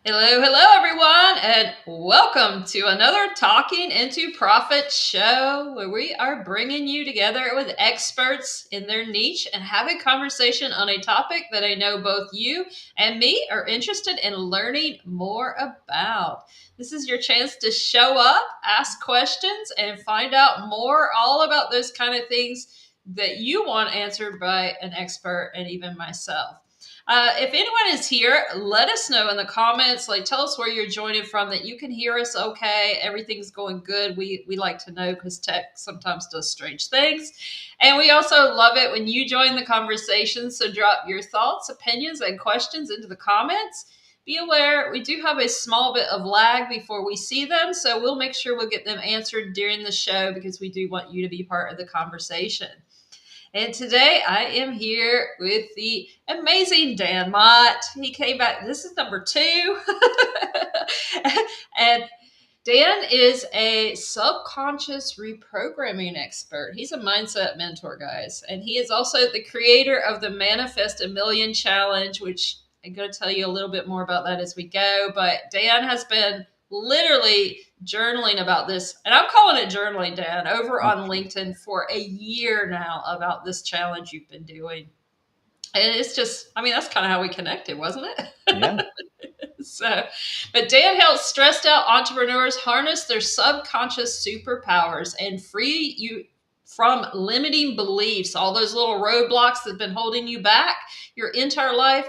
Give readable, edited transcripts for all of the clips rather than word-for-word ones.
Hello, hello, everyone, and welcome to another Talking into Profit show where we are bringing you together with experts in their niche and having conversation on a topic that I know both you and me are interested in learning more about. This is your chance to show up, ask questions, and find out more all about those kind of things that you want answered by an expert and even myself. If anyone is here, let us know in the comments. Like, tell us where you're joining from, that you can hear us okay. Everything's going good. We like to know because tech sometimes does strange things. And we also love it when you join the conversation. So drop your thoughts, opinions, and questions into the comments. Be aware we do have a small bit of lag before we see them. So we'll make sure we'll get them answered during the show because we do want you to be part of the conversation. And today I am here with the amazing Dan Mott. He came back. This is number two. And Dan is a subconscious reprogramming expert. He's a mindset mentor, guys. And he is also the creator of the Manifest a Million Challenge, which I'm going to tell you a little bit more about that as we go. But Dan has been literally journaling about this, and I'm calling it journaling, Dan, over on LinkedIn for a year now about this challenge you've been doing. And it's just, I mean, that's kind of how we connected, wasn't Yeah. it? So, but Dan helps stressed out entrepreneurs harness their subconscious superpowers and free you from limiting beliefs, all those little roadblocks that have been holding you back your entire life.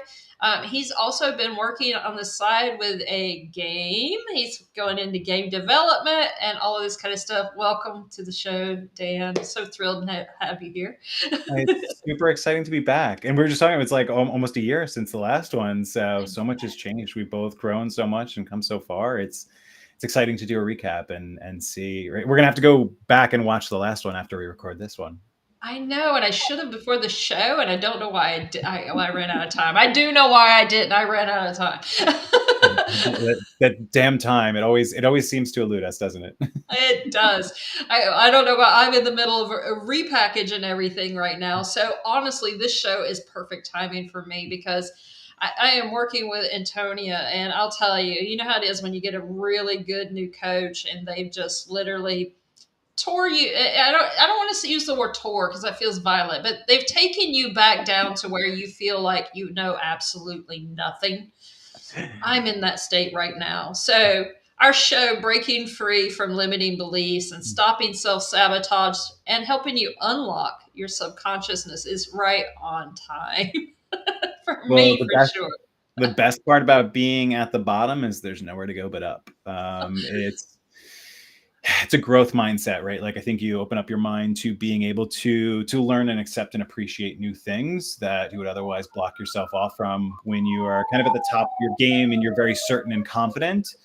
He's also been working on the side with a game. He's going into game development and all of this kind of stuff. Welcome to the show, Dan. So thrilled to have you here. It's super exciting to be back. And we were just talking, it's like almost a year since the last one. So much has changed. We've both grown so much and come so far. It's exciting to do a recap and see. Right? We're gonna have to go back and watch the last one after we record this one. I know, and I should have before the show, and I don't know why I ran out of time. I do know why I didn't. I ran out of time. That damn time. It always seems to elude us, doesn't it? It does. I don't know about. I'm in the middle of a repackage and everything right now. So honestly, this show is perfect timing for me because I am working with Antonia, and I'll tell you, you know how it is when you get a really good new coach, and they've just literally tore you. I don't want to use the word tore because that feels violent, but they've taken you back down to where you feel like you know absolutely nothing. I'm in that state right now. So our show, Breaking Free from Limiting Beliefs and Stopping Self-Sabotage and helping you unlock your subconsciousness, is right on time for Well, me, the for best sure. the best part about being at the bottom is there's nowhere to go but up. It's a growth mindset, right? Like I think you open up your mind to being able to learn and accept and appreciate new things that you would otherwise block yourself off from when you are kind of at the top of your game and you're very certain and confident.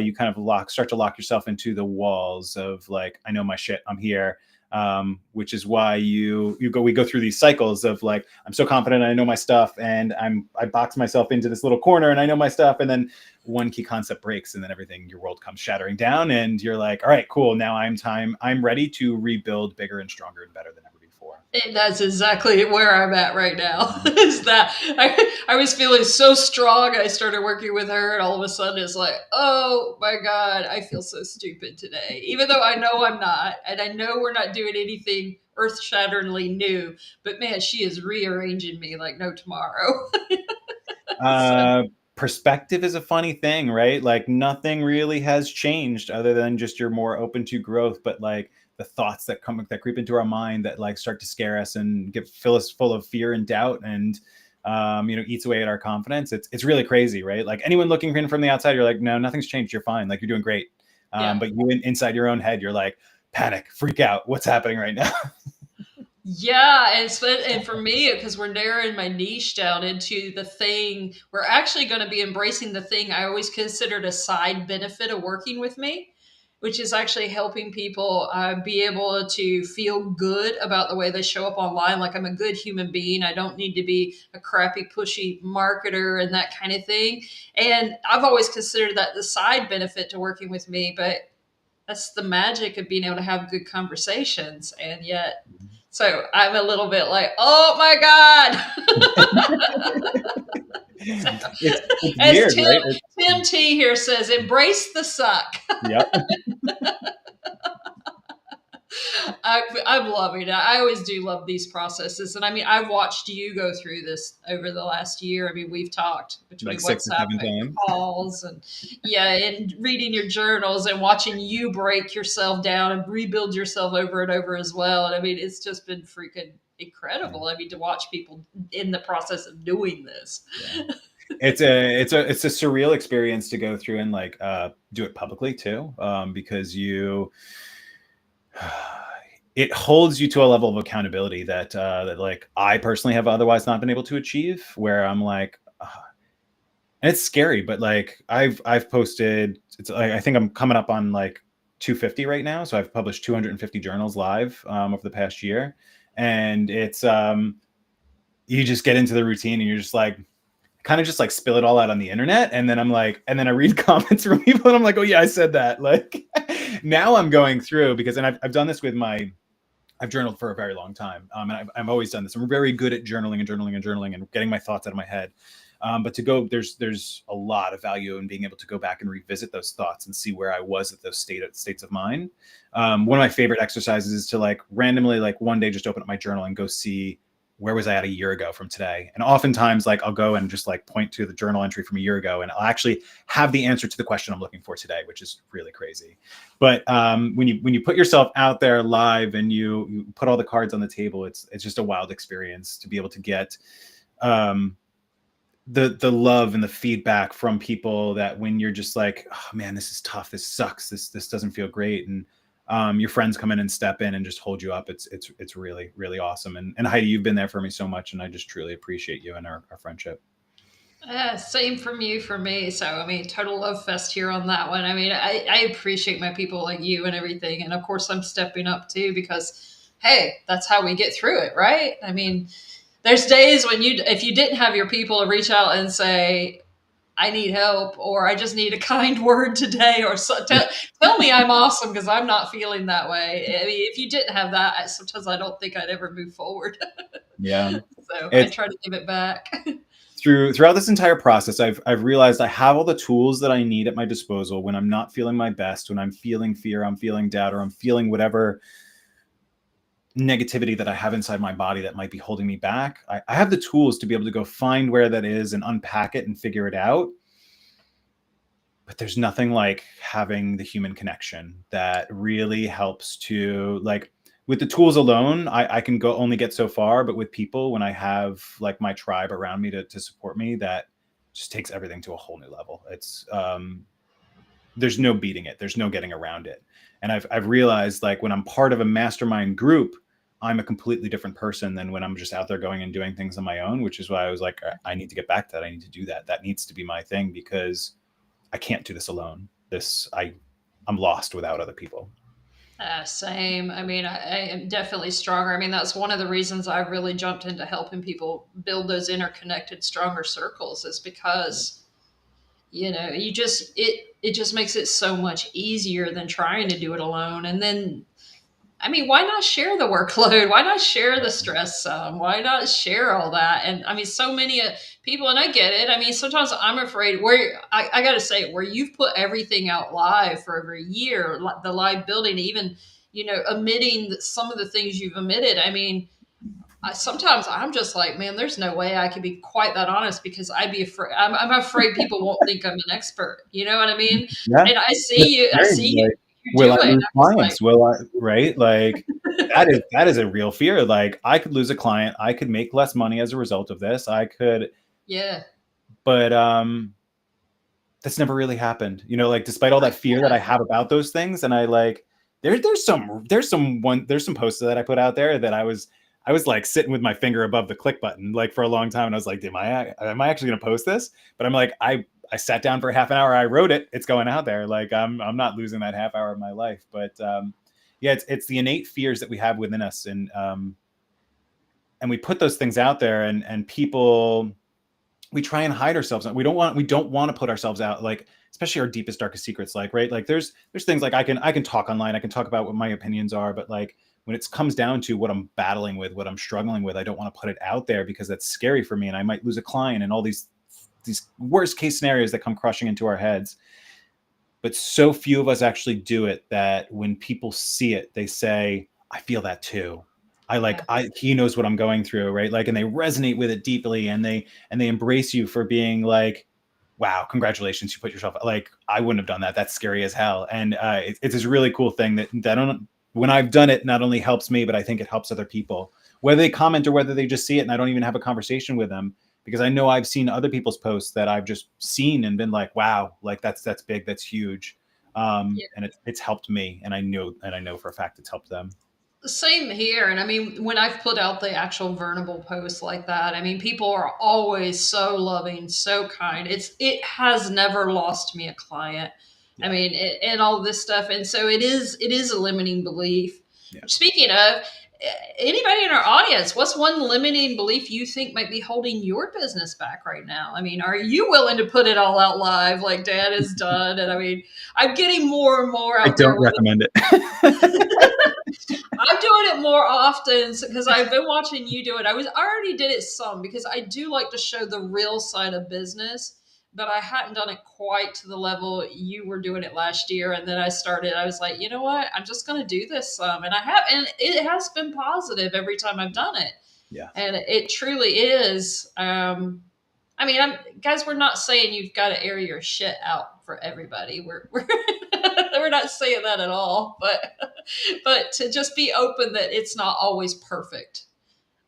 You kind of start to lock yourself into the walls of like, I know my shit, I'm here. Which is why we go through these cycles of like, I'm so confident I know my stuff, and I box myself into this little corner and I know my stuff, and then one key concept breaks and then everything, your world comes shattering down, and you're like, all right, cool, now I'm ready to rebuild bigger and stronger and better than ever before. And that's exactly where I'm at right now. Is that I was feeling so strong. I started working with her, and all of a sudden it's like, oh my God, I feel so stupid today. Even though I know I'm not, and I know we're not doing anything earth shatteringly new, but man, she is rearranging me like no tomorrow. So, uh Perspective is a funny thing, right? Like nothing really has changed other than just you're more open to growth, but like the thoughts that creep into our mind that like start to scare us and fill us full of fear and doubt, and eats away at our confidence. It's really crazy, right? Like anyone looking in from the outside, you're like, no, nothing's changed, you're fine, like you're doing great. yeah. But inside your own head, you're like, panic, freak out, what's happening right now? Yeah, and for me, because we're narrowing my niche down into the thing, we're actually going to be embracing the thing I always considered a side benefit of working with me, which is actually helping people be able to feel good about the way they show up online. Like I'm a good human being. I don't need to be a crappy, pushy marketer and that kind of thing. And I've always considered that the side benefit to working with me, but that's the magic of being able to have good conversations. And yet, so I'm a little bit like, oh my God. So, It's as weird, right? Tim T here says, embrace the suck. Yep. I'm loving it. I always do love these processes. And I mean, I've watched you go through this over the last year. I mean, we've talked Like between 6 or 7 WhatsApp and times. calls and yeah, and reading your journals and watching you break yourself down and rebuild yourself over and over as well. And I mean, it's just been freaking Yeah. incredible. I mean, to watch people in the process of doing this. Yeah. It's a surreal experience to go through and like do it publicly too, because it holds you to a level of accountability that like I personally have otherwise not been able to achieve. Where I'm like, and it's scary, but like I've posted. It's like I think I'm coming up on like 250 right now, so I've published 250 journals live over the past year, and it's you just get into the routine and you're just like kind of just like spill it all out on the internet. And then I'm like, and then I read comments from people and I'm like, oh yeah, I said that. Like now I'm going through because, and I've done this with I've journaled for a very long time. And I've always done this. I'm very good at journaling and getting my thoughts out of my head. But to go, there's a lot of value in being able to go back and revisit those thoughts and see where I was at those states of mind. One of my favorite exercises is to like randomly, like one day, just open up my journal and go see where was I at a year ago from today. And oftentimes like I'll go and just like point to the journal entry from a year ago and I'll actually have the answer to the question I'm looking for today, which is really crazy. But when you put yourself out there live and you put all the cards on the table, it's just a wild experience to be able to get the love and the feedback from people that when you're just like, oh man, this is tough, this sucks, this doesn't feel great, and your friends come in and step in and just hold you up. It's really, really awesome. And Heidi, you've been there for me so much, and I just truly appreciate you and our friendship. Same from you for me. So, I mean, total love fest here on that one. I mean, I appreciate my people like you and everything. And of course, I'm stepping up too because, hey, that's how we get through it, right? I mean, there's days when if you didn't have your people to reach out and say, I need help, or I just need a kind word today, or tell me I'm awesome because I'm not feeling that way. I mean, if you didn't have that, sometimes I don't think I'd ever move forward. Yeah, So I it's try to give it back. throughout this entire process, I've realized I have all the tools that I need at my disposal when I'm not feeling my best, when I'm feeling fear, I'm feeling doubt, or I'm feeling whatever negativity that I have inside my body that might be holding me back. I have the tools to be able to go find where that is and unpack it and figure it out. But there's nothing like having the human connection that really helps to like with the tools alone, I can go only get so far, but with people, when I have like my tribe around me to support me, that just takes everything to a whole new level. It's there's no beating it. There's no getting around it. And I've realized like when I'm part of a mastermind group, I'm a completely different person than when I'm just out there going and doing things on my own, which is why I was like, I need to get back to that. I need to do that. That needs to be my thing because I can't do this alone. I'm lost without other people. Same. I mean, I am definitely stronger. I mean, that's one of the reasons I really jumped into helping people build those interconnected, stronger circles is because, it just makes it so much easier than trying to do it alone. And then I mean, why not share the workload? Why not share the stress some? Why not share all that? And I mean, so many people, and I get it. I mean, sometimes I'm afraid I got to say, where you've put everything out live for over a year, the live building, even, omitting some of the things you've omitted. I mean, sometimes I'm just like, man, there's no way I could be quite that honest because I'd be afraid. I'm afraid people won't think I'm an expert. You know what I mean? Yeah. And It's I scary. see you Like, will do I it. lose I'm just like, clients? Will I, right? Like that is a real fear. Like I could lose a client. I could make less money as a result of this. I could, yeah. but that's never really happened. Like despite all that fear that I have about those things, and I like there's some posts that I put out there that I was like sitting with my finger above the click button like for a long time, and I was like, am I actually going to post this? But I'm like, I sat down for half an hour, I wrote it, it's going out there. Like I'm not losing that half hour of my life. But yeah, it's the innate fears that we have within us, and we put those things out there, and people, we try and hide ourselves. We don't want to put ourselves out, like especially our deepest, darkest secrets. Like, right, like there's things like I can talk online, I can talk about what my opinions are, but like when it comes down to what I'm battling with, what I'm struggling with, I don't want to put it out there because that's scary for me, and I might lose a client and all these these worst case scenarios that come crushing into our heads. But so few of us actually do it that when people see it, they say, I feel that too. Yeah. He knows what I'm going through, right? Like, and they resonate with it deeply, and they embrace you for being like, wow, congratulations, you put yourself, like, I wouldn't have done that. That's scary as hell. And it's this really cool thing that when I've done it, not only helps me, but I think it helps other people, whether they comment or whether they just see it and I don't even have a conversation with them, because I know I've seen other people's posts that I've just seen and been like, wow, like that's big, that's huge. And it's helped me, and I know for a fact it's helped them. Same here. And I mean, when I've put out the actual vulnerable posts like that, I mean, people are always so loving, so kind. It has never lost me a client. I Yeah. mean, and all this stuff. And so it is a limiting belief. Yeah. Speaking of, anybody in our audience, what's one limiting belief you think might be holding your business back right now? I mean, are you willing to put it all out live like Dan has done? And I mean, I'm getting more and more I out there don't with recommend it. I'm doing it more often because I've been watching you do it. I already did it some because I do like to show the real side of business, but I hadn't done it quite to the level you were doing it last year. And then I was like, you know what? I'm just going to do this some. And I have, and it has been positive every time I've done it. Yeah. And it truly is. I mean, guys, we're not saying you've got to air your shit out for everybody. We're we're not saying that at all. But to just be open that it's not always perfect.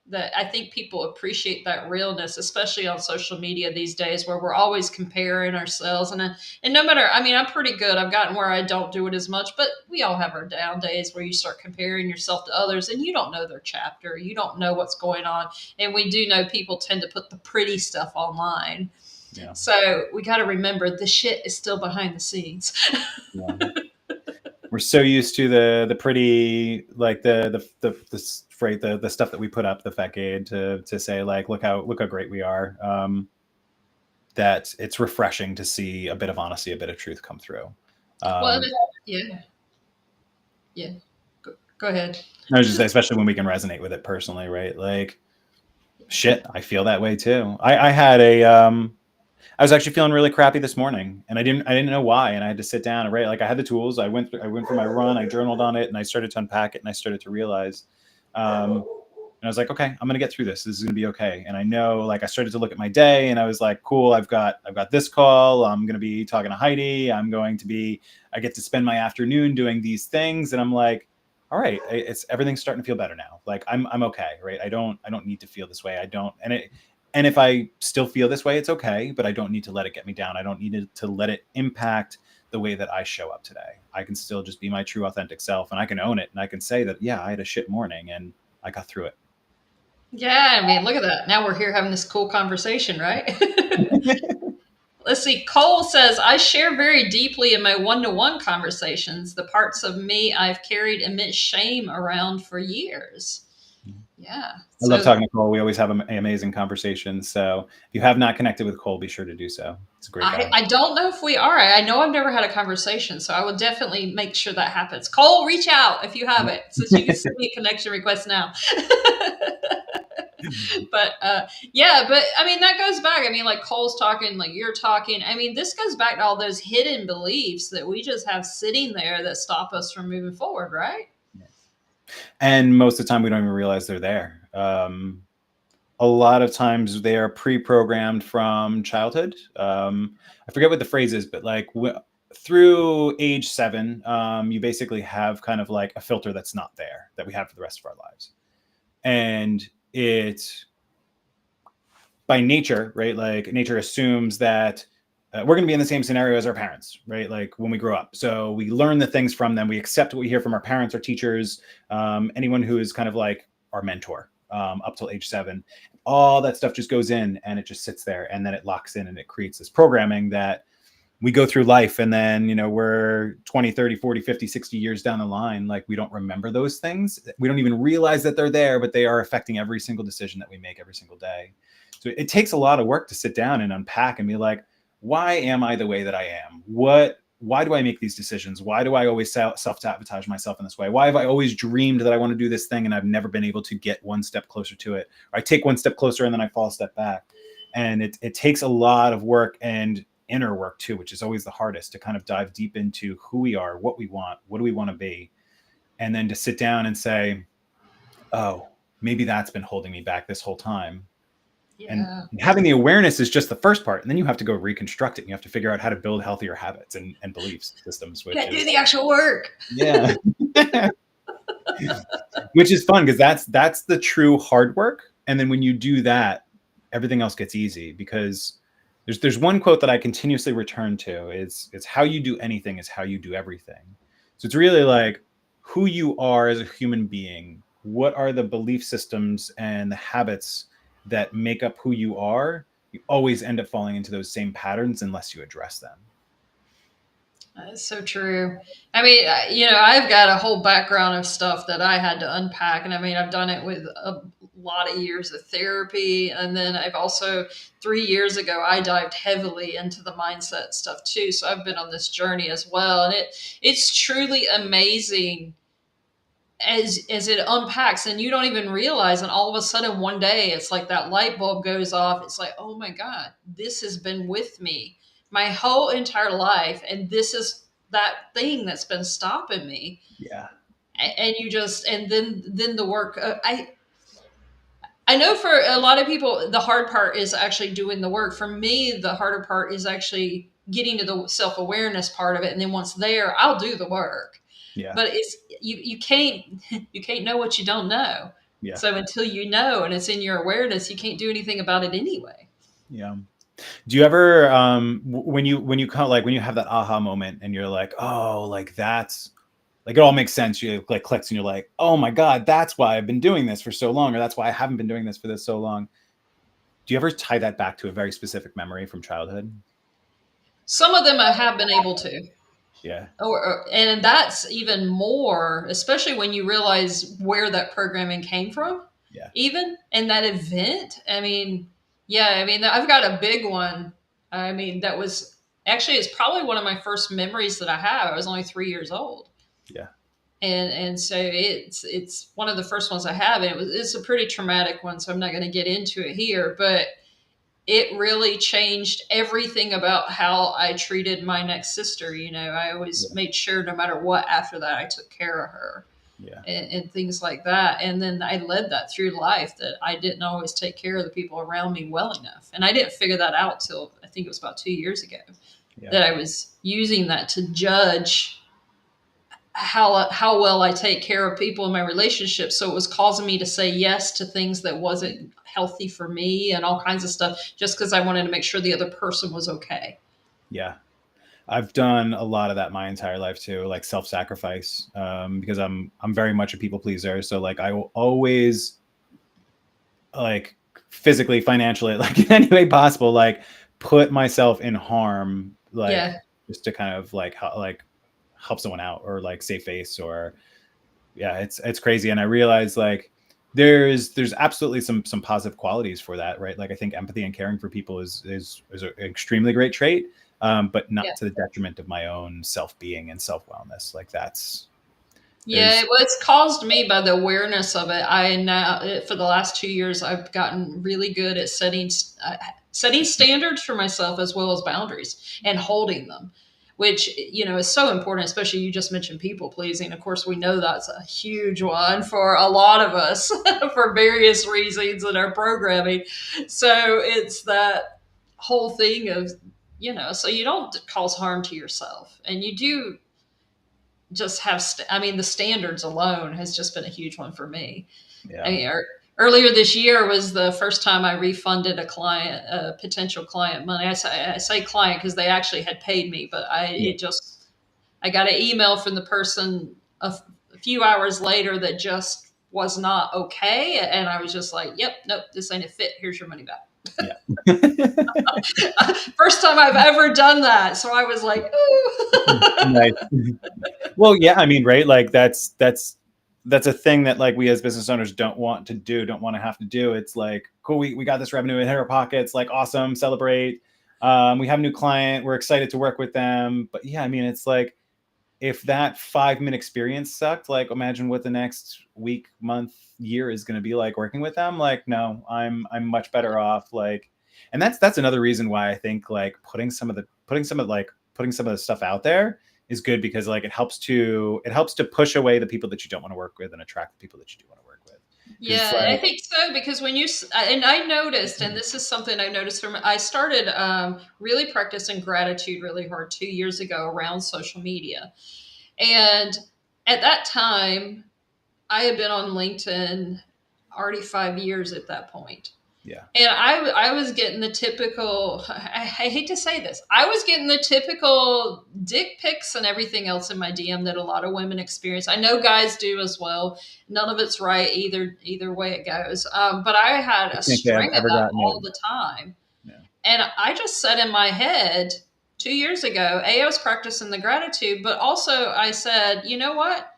That I think people appreciate that realness, especially on social media these days, where we're always comparing ourselves. And no matter, I mean, I'm pretty good. I've gotten where I don't do it as much, but we all have our down days where you start comparing yourself to others, and you don't know their chapter, you don't know what's going on, and we do know people tend to put the pretty stuff online. Yeah. So we got to remember the shit is still behind the scenes. Yeah. We're so used to the pretty, like the stuff that we put up, the facade, to say like, look how great we are. That it's refreshing to see a bit of honesty, a bit of truth come through. Well, Um, yeah, yeah. Go ahead. I was just say, especially when we can resonate with it personally, right? Like, shit, I feel that way too. I had I was actually feeling really crappy this morning, and I didn't know why, and I had to sit down and write. Like, I had the tools. I went for my run. I journaled on it, and I started to unpack it, and I started to realize, and I was like, okay, I'm gonna get through this. This is gonna be okay. And I know, like, I started to look at my day, and I was like, cool. I've got this call. I'm gonna be talking to Heidi. I get to spend my afternoon doing these things, and I'm like, all right, everything's starting to feel better now. Like, I'm okay, right? I don't need to feel this way. I don't, and if I still feel this way, it's okay, but I don't need to let it get me down. I don't need to let it impact the way that I show up today. I can still just be my true authentic self, and I can own it, and I can say that, yeah, I had a shit morning and I got through it. Yeah, I mean, look at that. Now we're here having this cool conversation, right? Let's see. Cole says, I share very deeply in my one to one conversations the parts of me I've carried immense shame around for years. Yeah. I love So talking to Cole. We always have amazing conversations. So if you have not connected with Cole, be sure to do so. He's a great guy. I don't know if we are. I know I've never had a conversation, so I will definitely make sure that happens. Cole, reach out if you have it, since you can send me a connection request now. But yeah, but I mean, that goes back. I mean, like Cole's talking, like you're talking. I mean, this goes back to all those hidden beliefs that we just have sitting there that stop us from moving forward, right? And most of the time, we don't even realize they're there. A lot of times, they are pre-programmed from childhood. I forget what the phrase is, but like through age 7, you basically have kind of like a filter that's not there that we have for the rest of our lives. And it, by nature, right? Like, nature assumes that we're going to be in the same scenario as our parents, right? Like, when we grow up. So we learn the things from them. We accept what we hear from our parents, our teachers, anyone who is kind of like our mentor, up till age 7. All that stuff just goes in, and it just sits there, and then it locks in, and it creates this programming that we go through life, and then, we're 20, 30, 40, 50, 60 years down the line. Like, we don't remember those things. We don't even realize that they're there, but they are affecting every single decision that we make every single day. So it takes a lot of work to sit down and unpack and be like, why am I the way that I am? Why do I make these decisions? Why do I always self-sabotage myself in this way? Why have I always dreamed that I want to do this thing, and I've never been able to get one step closer to it? Or I take one step closer and then I fall a step back. And it takes a lot of work and inner work too, which is always the hardest, to kind of dive deep into who we are, what we want, what do we want to be, and then to sit down and say, oh, maybe that's been holding me back this whole time. And Yeah. having the awareness is just the first part, and then you have to go reconstruct it, and you have to figure out how to build healthier habits and belief systems, which Yeah, do is, the actual work. yeah. Which is fun, because that's the true hard work. And then when you do that, everything else gets easy, because there's one quote that I continuously return to. It's how you do anything is how you do everything. So it's really like who you are as a human being. What are the belief systems and the habits that make up who you are? You always end up falling into those same patterns unless you address them. That's so true. I mean, I've got a whole background of stuff that I had to unpack. And I mean, I've done it with a lot of years of therapy. And then I've also, 3 years ago, I dived heavily into the mindset stuff too. So I've been on this journey as well. And it's truly amazing as it unpacks, and you don't even realize, and all of a sudden one day it's like that light bulb goes off. It's like, oh my god, this has been with me my whole entire life, and this is that thing that's been stopping me. Yeah. And you just, and then the work, I know for a lot of people the hard part is actually doing the work. For me, the harder part is actually getting to the self-awareness part of it, and then once there, I'll do the work. Yeah. But it's, you can't you can't know what you don't know. Yeah. So until you know and it's in your awareness, you can't do anything about it anyway. Yeah. Do you ever, when you kind of like, when you have that aha moment and you're like, oh, like that's like, it all makes sense. You like clicks and you're like, oh my God, that's why I've been doing this for so long, or that's why I haven't been doing this for this so long. Do you ever tie that back to a very specific memory from childhood? Some of them I have been able to. Yeah. And that's even more, especially when you realize where that programming came from, Yeah. even and that event. I mean, yeah, I mean, I've got a big one. I mean, that was actually, it's probably one of my first memories that I have. I was only 3 years old. Yeah. And so it's one of the first ones I have, and it's a pretty traumatic one, so I'm not going to get into it here, but it really changed everything about how I treated my next sister. I always Yeah. made sure, no matter what, after that, I took care of her, Yeah. and things like that. And then I led that through life, that I didn't always take care of the people around me well enough. And I didn't figure that out till I think it was about 2 years ago, Yeah. that I was using that to judge how well I take care of people in my relationship. So it was causing me to say yes to things that wasn't healthy for me, and all kinds of stuff, just because I wanted to make sure the other person was okay. Yeah. I've done a lot of that my entire life too, like self-sacrifice, because I'm very much a people pleaser. So like I will always, like, physically, financially, like in any way possible, like put myself in harm, like Yeah. just to kind of like help someone out, or like save face, or yeah, it's crazy. And I realize like there's absolutely some positive qualities for that, right? Like I think empathy and caring for people is an extremely great trait, but Yeah. not to the detriment of my own self-being and self-wellness. Like Yeah, there's well, it's caused me by the awareness of it. I now, for the last 2 years, I've gotten really good at setting standards for myself, as well as boundaries, and holding them, which is so important. Especially, you just mentioned people pleasing. Of course, we know that's a huge one for a lot of us for various reasons in our programming. So it's that whole thing of, so you don't cause harm to yourself, and you do just have I mean, the standards alone has just been a huge one for me. I yeah. mean, earlier this year was the first time I refunded a potential client money. I say client because they actually had paid me, but Yeah. I got an email from the person a few hours later that just was not okay, and I was just like, "Yep, nope, this ain't a fit. Here's your money back." Yeah. First time I've ever done that, so I was like, Nice. "Ooh." Well, yeah, I mean, right? Like that's a thing that like we as business owners don't want to do, don't want to have to do. It's like, cool, we got this revenue in our pockets, like awesome, celebrate. We have a new client, we're excited to work with them. But yeah, I mean, it's like if that 5-minute experience sucked, like imagine what the next week, month, year is going to be like working with them. Like, no, I'm much better off like And that's another reason why I think like putting some of the stuff out there is good, because like it helps to push away the people that you don't want to work with and attract the people that you do want to work with. Because it's Yeah, I like, think so because when you and I noticed, and this is something I noticed from I started really practicing gratitude really hard 2 years ago around social media, and at that time I had been on LinkedIn already 5 years at that point. yeah, And I was getting the typical, I hate to say this, I was getting the typical dick pics and everything else in my DM that a lot of women experience. I know guys do as well. None of it's right either way it goes. But I had I a can't say I've string of ever that gotten it. all the time. Yeah, And I just said in my head 2 years ago, I was practicing the gratitude, but also I said, you know what?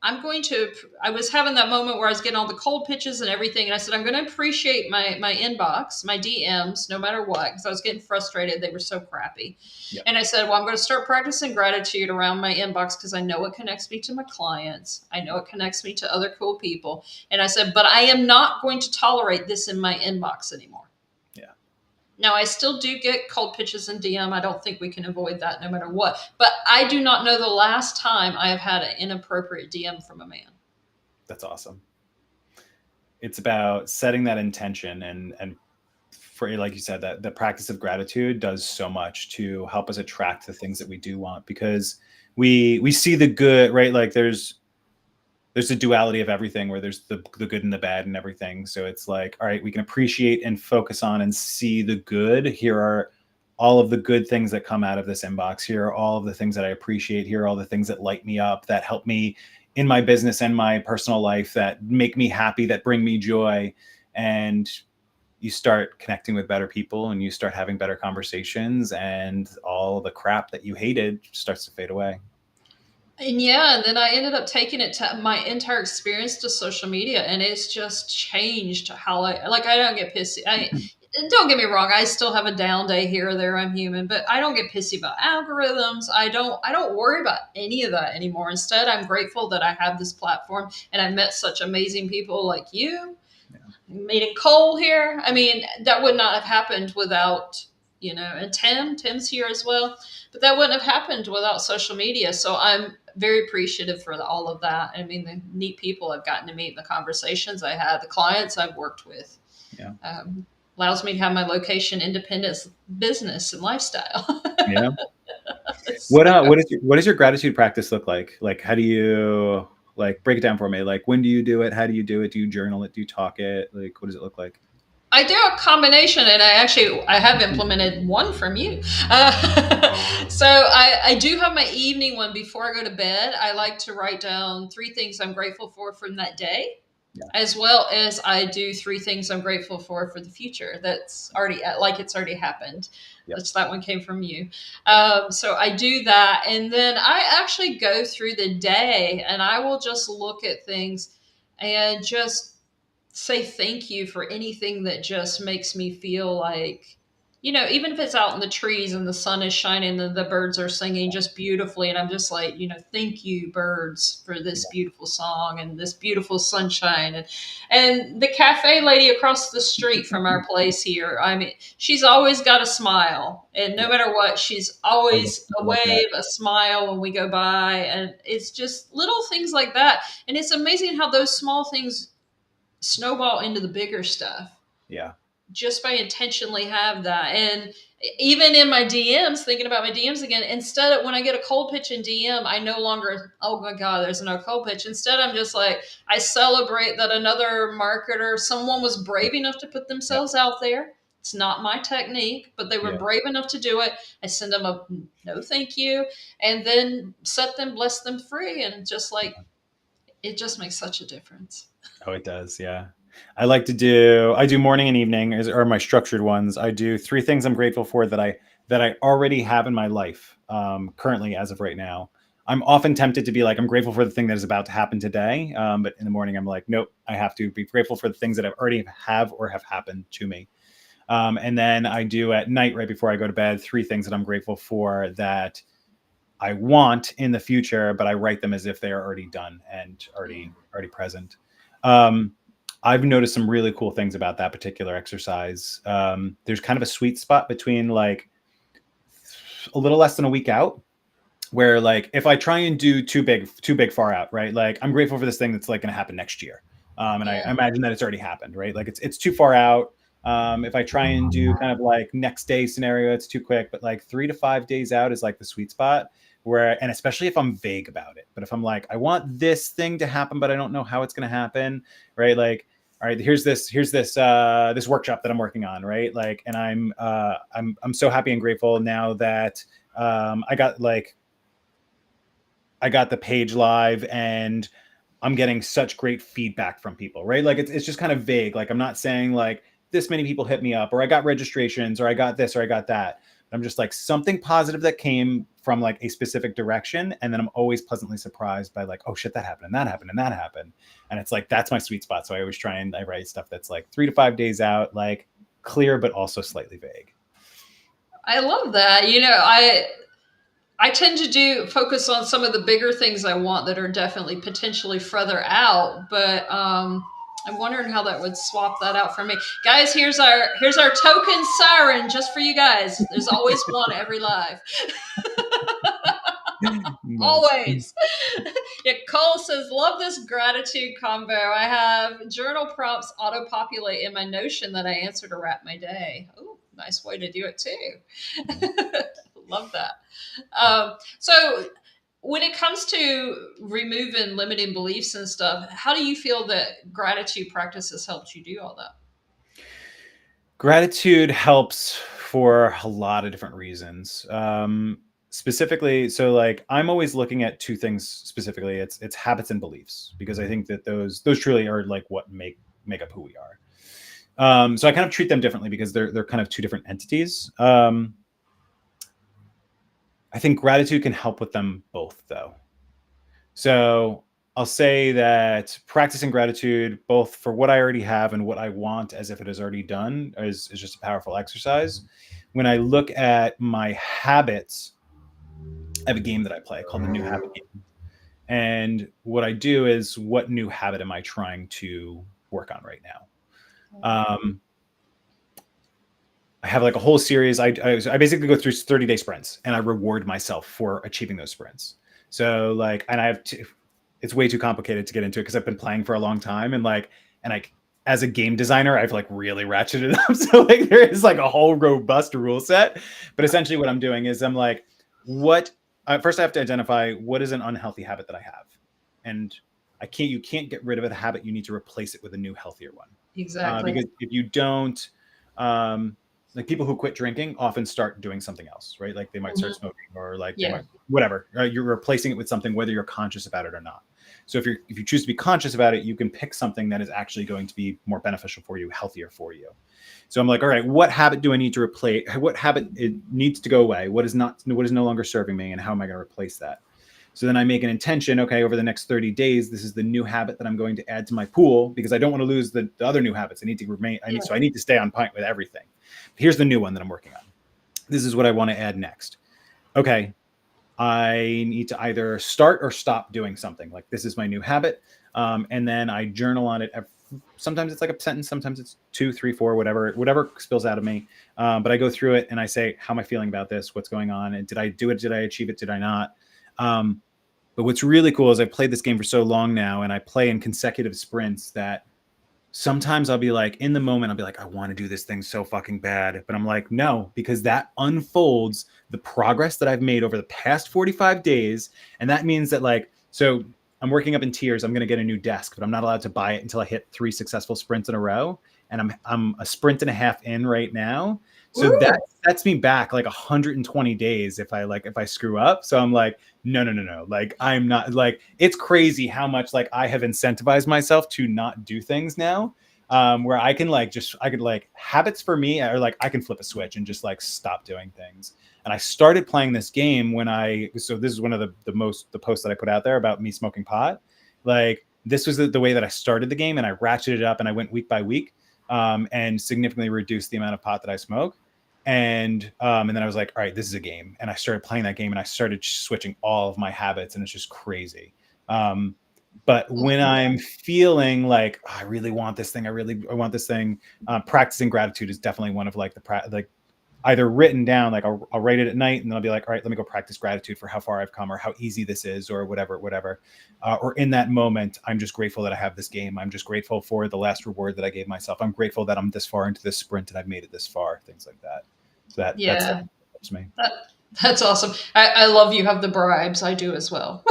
I'm going to. I was having that moment where I was getting all the cold pitches and everything, and I said I'm going to appreciate my inbox, my DMs, no matter what, because I was getting frustrated. They were so crappy, yeah, and I said, well, I'm going to start practicing gratitude around my inbox because I know it connects me to my clients. I know it connects me to other cool people, and I said, but I am not going to tolerate this in my inbox anymore. yeah. Now, I still do get cold pitches in DM. I don't think we can avoid that no matter what. But I do not know the last time I have had an inappropriate DM from a man. That's awesome. It's about setting that intention, and for, like you said, that the practice of gratitude does so much to help us attract the things that we do want, because we see the good, right? Like there's a duality of everything, where there's the good and the bad and everything. So it's like, all right, we can appreciate and focus on and see the good. Here are all of the good things that come out of this inbox. Here are all of the things that I appreciate. Here are all the things that light me up, that help me in my business and my personal life, that make me happy, that bring me joy. And you start connecting with better people, and you start having better conversations, and all the crap that you hated starts to fade away. And yeah, and then I ended up taking it to my entire experience to social media, and it's just changed how I like. I don't get pissy. I don't get me wrong. I still have a down day here or there. I'm human, but I don't get pissy about algorithms. I don't worry about any of that anymore. Instead, I'm grateful that I have this platform and I met such amazing people like you, Yeah. meeting Cole here. I mean, that would not have happened without, and Tim's here as well. But that wouldn't have happened without social media. So I'm very appreciative for all of that. I mean, the neat people I've gotten to meet, the conversations I had, the clients I've worked with, Yeah. allows me to have my location independence business and lifestyle. Yeah. So, What does your gratitude practice look like? Like, how do you, like, break it down for me? Like, when do you do it? How do you do it? Do you journal it? Do you talk it? Like, what does it look like? I do a combination, and I have implemented one from you. So I do have my evening one before I go to bed. I like to write down 3 things I'm grateful for from that day, Yeah. as well as I do 3 things I'm grateful for the future. That's already like it's already happened. Yep. Which that one came from you. Yep. So I do that, and then I actually go through the day, and I will just look at things and just say thank you for anything that just makes me feel like, even if it's out in the trees and the sun is shining and the birds are singing just beautifully. And I'm just like, thank you, birds, for this Yeah. beautiful song and this beautiful sunshine. And the cafe lady across the street from our place here, I mean, she's always got a smile. And no Yeah. matter what, she's I love always a people like that. wave, a smile when we go by. And it's just little things like that. And it's amazing how those small things snowball into the bigger stuff Yeah. just by intentionally have that. And even in my DMs, thinking about my DMs again, instead of when I get a cold pitch in DM, I no longer, oh my God, there's no cold pitch. Instead, I'm just like, I celebrate that another marketer, someone was brave enough to put Yeah. themselves out there. It's not my technique, but they were Yeah. brave enough to do it. I send them a no thank you, and then set them, bless them free. And just like, it just makes such a difference. Oh, it does. Yeah. I do morning and evening are my structured ones. I do 3 things I'm grateful for that I already have in my life, currently, as of right now. I'm often tempted to be like, I'm grateful for the thing that is about to happen today. But in the morning, I'm like, nope, I have to be grateful for the things that I've already have or have happened to me. And then I do at night, right before I go to bed, 3 things that I'm grateful for that I want in the future, but I write them as if they are already done and Yeah. already present. Um, I've noticed some really cool things about that particular exercise. There's kind of a sweet spot between like a little less than a week out, where like if I try and do too big far out, right? Like I'm grateful for this thing that's like going to happen next year, and I Yeah. imagine that it's already happened, right? Like it's too far out. If I try and do kind of like next day scenario, it's too quick. But like 3 to 5 days out is like the sweet spot where, and especially if I'm vague about it. But if I'm like, I want this thing to happen, but I don't know how it's going to happen, right? Like, all right, here's this workshop that I'm working on, right? Like, and I'm so happy and grateful now that I got like I got the page live and I'm getting such great feedback from people, right? Like it's just kind of vague. Like I'm not saying like this many people hit me up or I got registrations or I got this or I got that. I'm just like something positive that came from like a specific direction. And then I'm always pleasantly surprised by like, oh shit, that happened and that happened and that happened. And it's like, that's my sweet spot. So I always try and I write stuff that's like 3 to 5 days out, like clear, but also slightly vague. I love that. I tend to do focus on some of the bigger things I want that are definitely potentially further out, but I'm wondering how that would swap that out for me. Guys, here's our token siren just for you guys. There's always one every live. Nice. Always. Yeah, Cole says, love this gratitude combo. I have journal prompts auto populate in my Notion that I answer to wrap my day. Oh, nice way to do it too. Love that. So, when it comes to removing limiting beliefs and stuff, how do you feel that gratitude practices helped you do all that? Gratitude helps for a lot of different reasons. Specifically, so like I'm always looking at two things specifically. It's habits and beliefs because I think that those truly are like what make up who we are. So I kind of treat them differently because they're kind of two different entities. I think gratitude can help with them both, though. So I'll say that practicing gratitude, both for what I already have and what I want as if it is already done, is just a powerful exercise. When I look at my habits, I have a game that I play called the New Habit Game. And what I do is, what new habit am I trying to work on right now? I have like a whole series. I basically go through 30-day sprints and I reward myself for achieving those sprints. So like, and I have it's way too complicated to get into it because I've been playing for a long time and like, and I, as a game designer, I've like really ratcheted it up. So like there is like a whole robust rule set. But essentially what I'm doing is I'm like, first I have to identify what is an unhealthy habit that I have. And you can't get rid of a habit. You need to replace it with a new healthier one. Exactly. Because if you don't, like people who quit drinking often start doing something else, right? Like they might start Mhm. smoking or like they Yeah. might, whatever. You're replacing it with something, whether you're conscious about it or not. So if you choose to be conscious about it, you can pick something that is actually going to be more beneficial for you, healthier for you. So I'm like, all right, what habit do I need to replace? What habit it needs to go away? What is no longer serving me, and how am I going to replace that? So then I make an intention. Okay, over the next 30 days, this is the new habit that I'm going to add to my pool because I don't want to lose the other new habits. I need to remain. So I need to stay on point with everything. Here's the new one that I'm working on. This is what I want to add next. Okay, I need to either start or stop doing something. Like this is my new habit, and then I journal on it. Sometimes it's like a sentence, sometimes it's 2, 3, 4, whatever spills out of me. But I go through it and I say, how am I feeling about this? What's going on? And did I do it? Did I achieve it? Did I not? But what's really cool is I've played this game for so long now, and I play in consecutive sprints that sometimes I'll be like, in the moment, I'll be like, I want to do this thing so fucking bad. But I'm like, no, because that unfolds the progress that I've made over the past 45 days. And that means that, like, so I'm working up in tiers. I'm going to get a new desk, but I'm not allowed to buy it until I hit 3 successful sprints in a row. And I'm a sprint and a half in right now. So Woo! that sets me back like 120 days if I screw up. So I'm like, no. Like I'm not, like, it's crazy how much like I have incentivized myself to not do things now. Where I can habits for me are like I can flip a switch and just like stop doing things. And I started playing this game so this is one of the posts that I put out there about me smoking pot. Like this was the way that I started the game, and I ratcheted it up and I went week by week, and significantly reduced the amount of pot that I smoke. And then I was like, all right, this is a game. And I started playing that game and I started switching all of my habits, and it's just crazy. But when I'm feeling like, oh, I really want this thing, I want this thing, practicing gratitude is definitely one of like like either written down, like I'll write it at night and then I'll be like, all right, let me go practice gratitude for how far I've come or how easy this is or whatever. Or in that moment, I'm just grateful that I have this game. I'm just grateful for the last reward that I gave myself. I'm grateful that I'm this far into this sprint and I've made it this far, things like that. So that's Yeah, helps me. that, that's awesome. I love you have the bribes. I do as well.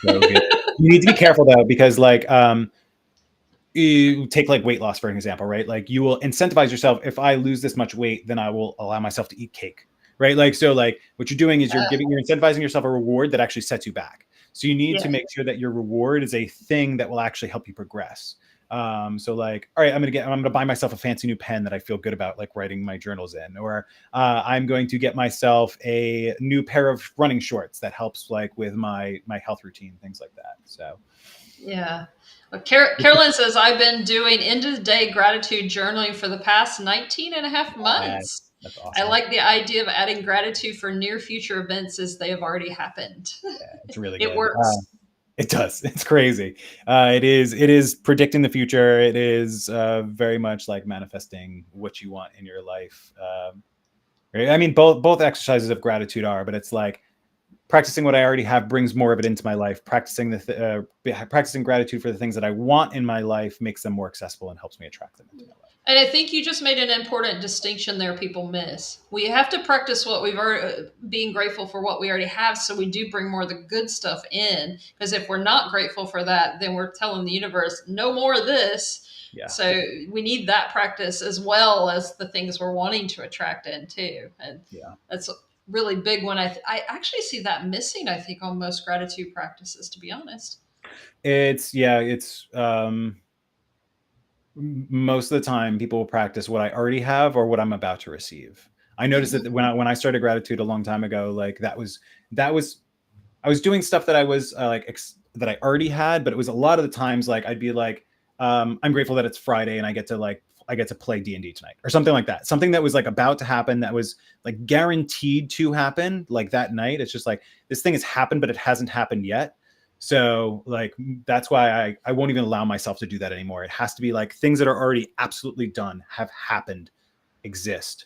So good. You need to be careful though, because like you take like weight loss for an example, right? Like you will incentivize yourself. If I lose this much weight, then I will allow myself to eat cake, right? Like so, like what you're doing is you're incentivizing yourself a reward that actually sets you back. So you need Yeah. to make sure that your reward is a thing that will actually help you progress. So like, all right, I'm gonna buy myself a fancy new pen that I feel good about, like writing my journals in, or I'm going to get myself a new pair of running shorts that helps like with my health routine, things like that. So Yeah. Well, Carolyn says, I've been doing end of the day gratitude journaling for the past 19 and a half months. that's I awesome. like the idea of adding gratitude for near future events as they have already happened. Yeah, it's really It good. works. It does. It's crazy. It is predicting the future. It is very much like manifesting what you want in your life. Right? I mean, both exercises of gratitude are, but it's like practicing what I already have brings more of it into my life. Practicing gratitude for the things that I want in my life makes them more accessible and helps me attract them into my life. And I think you just made an important distinction there people miss. We have to practice what we've already, being grateful for what we already have, so we do bring more of the good stuff in. Because if we're not grateful for that, then we're telling the universe, no more of this. Yeah. So we need that practice as well as the things we're wanting to attract in too. And Yeah. that's really big when I actually see that missing, I think, on most gratitude practices, to be honest. It's most of the time people will practice what I already have or what I'm about to receive. I noticed Mm-hmm. that when I started gratitude a long time ago, like that was I was doing stuff that I was that I already had, but it was a lot of the times like I'd be like, I'm grateful that it's Friday and I get to play D&D tonight or something like that. Something that was like about to happen that was like guaranteed to happen like that night. It's just like this thing has happened, but it hasn't happened yet. So like that's why I won't even allow myself to do that anymore. It has to be like things that are already absolutely done, have happened, exist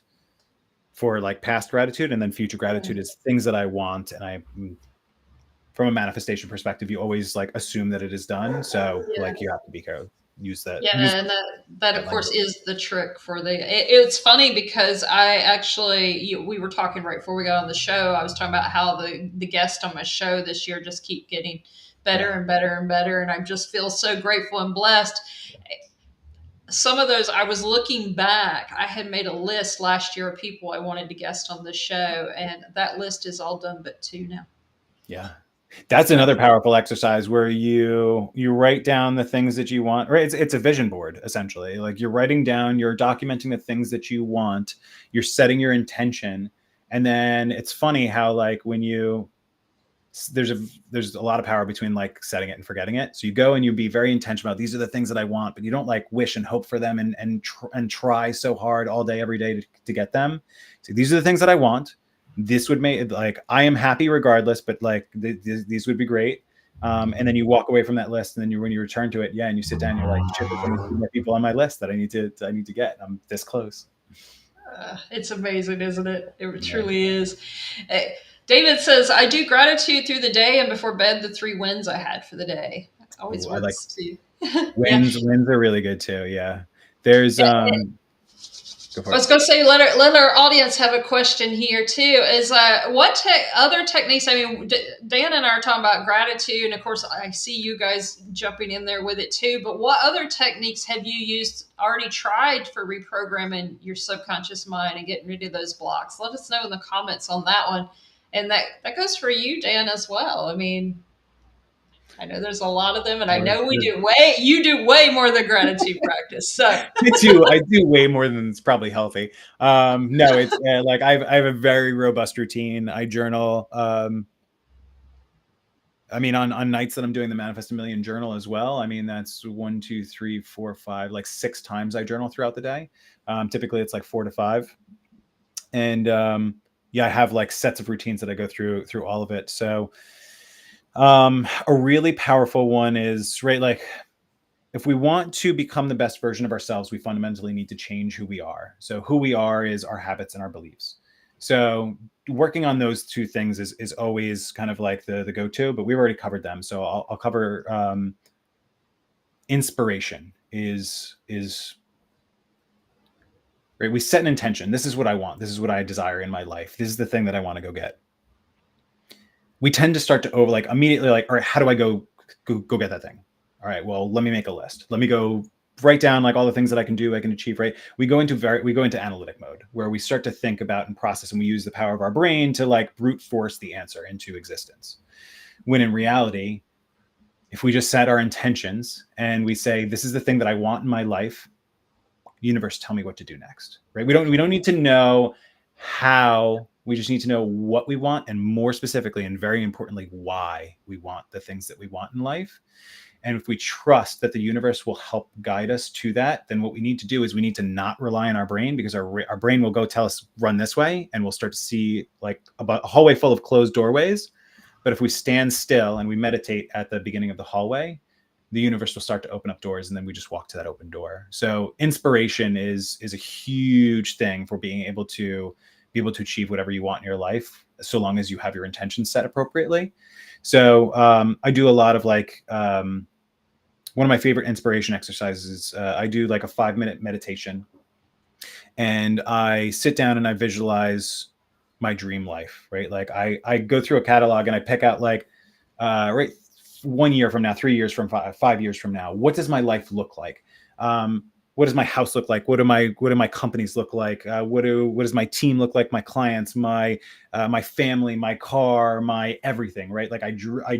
for like past gratitude, and then future gratitude is things that I want. And I from a manifestation perspective, you always like assume that it is done. So Yeah. like you have to be careful. Use Yeah, and that of that course language. is the trick for it's funny because I actually we were talking right before we got on the show. I was talking about how the guests on my show this year just keep getting better Yeah. and better and better, and I just feel so grateful and blessed. Some of those I was looking back. I had made a list last year of people I wanted to guest on the show, and that list is all done but two now. Yeah. That's So another powerful exercise where you write down the things that you want. Right? It's a vision board essentially. Like you're writing down, you're documenting the things that you want, you're setting your intention, and then it's funny how like when you there's a lot of power between like setting it and forgetting it. So you go and you be very intentional. These are the things that I want, but you don't like wish and hope for them and try so hard all day every day to get them. So these are the things that I want. This would make it like I am happy regardless, but like these would be great. And then you walk away from that list, and then when you return to it, and you sit down, you're like, shit, there's only 2 more people on my list that I need to get. I'm this close. it's amazing, isn't it? It Yeah. truly is. Uh, David says, I do gratitude through the day and before bed, the 3 wins I had for the day. That always Ooh, I like works too. Yeah. wins are really good too. Yeah. There's go I for it. was going to say, let our audience have a question here too. Is what other techniques? I mean, Dan and I are talking about gratitude, and of course, I see you guys jumping in there with it too. But what other techniques have you used, already tried for reprogramming your subconscious mind and getting rid of those blocks? Let us know in the comments on that one, and that goes for you, Dan, as well. I mean, I know there's a lot of them, and I know you do way more than gratitude practice. So I do way more than it's probably healthy. No, it's like I have a very robust routine. I journal. I mean, on nights that I'm doing the Manifest a Million journal as well. I mean, that's 1, 2, 3, 4, 5, like 6 times I journal throughout the day. Typically, it's like 4 to 5, and yeah, I have like sets of routines that I go through all of it. So A really powerful one is, right, like, if we want to become the best version of ourselves, we fundamentally need to change who we are. So who we are is our habits and our beliefs. So working on those two things is always kind of like the go-to, but we've already covered them. So I'll cover inspiration is right. We set an intention. This is what I want. This is what I desire in my life. This is the thing that I want to go get. We tend to start to over like immediately like, all right, how do I go get that thing? All right, well, let me make a list. Let me go write down like all the things that I can do, I can achieve, right? We go into analytic mode where we start to think about and process, and we use the power of our brain to like brute force the answer into existence. When in reality, if we just set our intentions and we say, this is the thing that I want in my life, universe, tell me what to do next, right? We don't need to know how, we just need to know what we want, and more specifically and very importantly, why we want the things that we want in life. And if we trust that the universe will help guide us to that, then what we need to do is we need to not rely on our brain, because our brain will go tell us run this way, and we'll start to see like a hallway full of closed doorways. But if we stand still and we meditate at the beginning of the hallway, the universe will start to open up doors, and then we just walk to that open door. So inspiration is a huge thing for being able to achieve whatever you want in your life, so long as you have your intentions set appropriately. So I do a lot of like one of my favorite inspiration exercises. I do like a 5-minute meditation, and I sit down and I visualize my dream life, right? Like I go through a catalog and I pick out like, right, 1 year from now, 3 years from 5 years from now, what does my life look like? What does my house look like? What do my companies look like? What does my team look like? My clients, my family, my car, my everything, right? Like I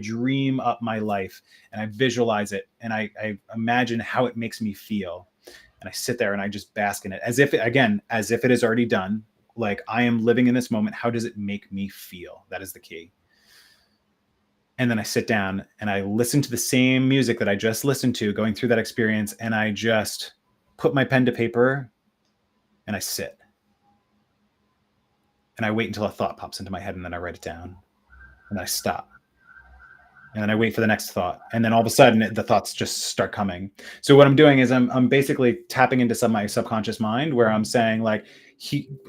dream up my life and I visualize it, and I imagine how it makes me feel. And I sit there and I just bask in it as if it is already done. Like I am living in this moment. How does it make me feel? That is the key. And then I sit down and I listen to the same music that I just listened to going through that experience, and I just put my pen to paper and I sit. And I wait until a thought pops into my head, and then I write it down, and I stop. And then I wait for the next thought, and then all of a sudden the thoughts just start coming. So what I'm doing is I'm basically tapping into my subconscious mind, where I'm saying like,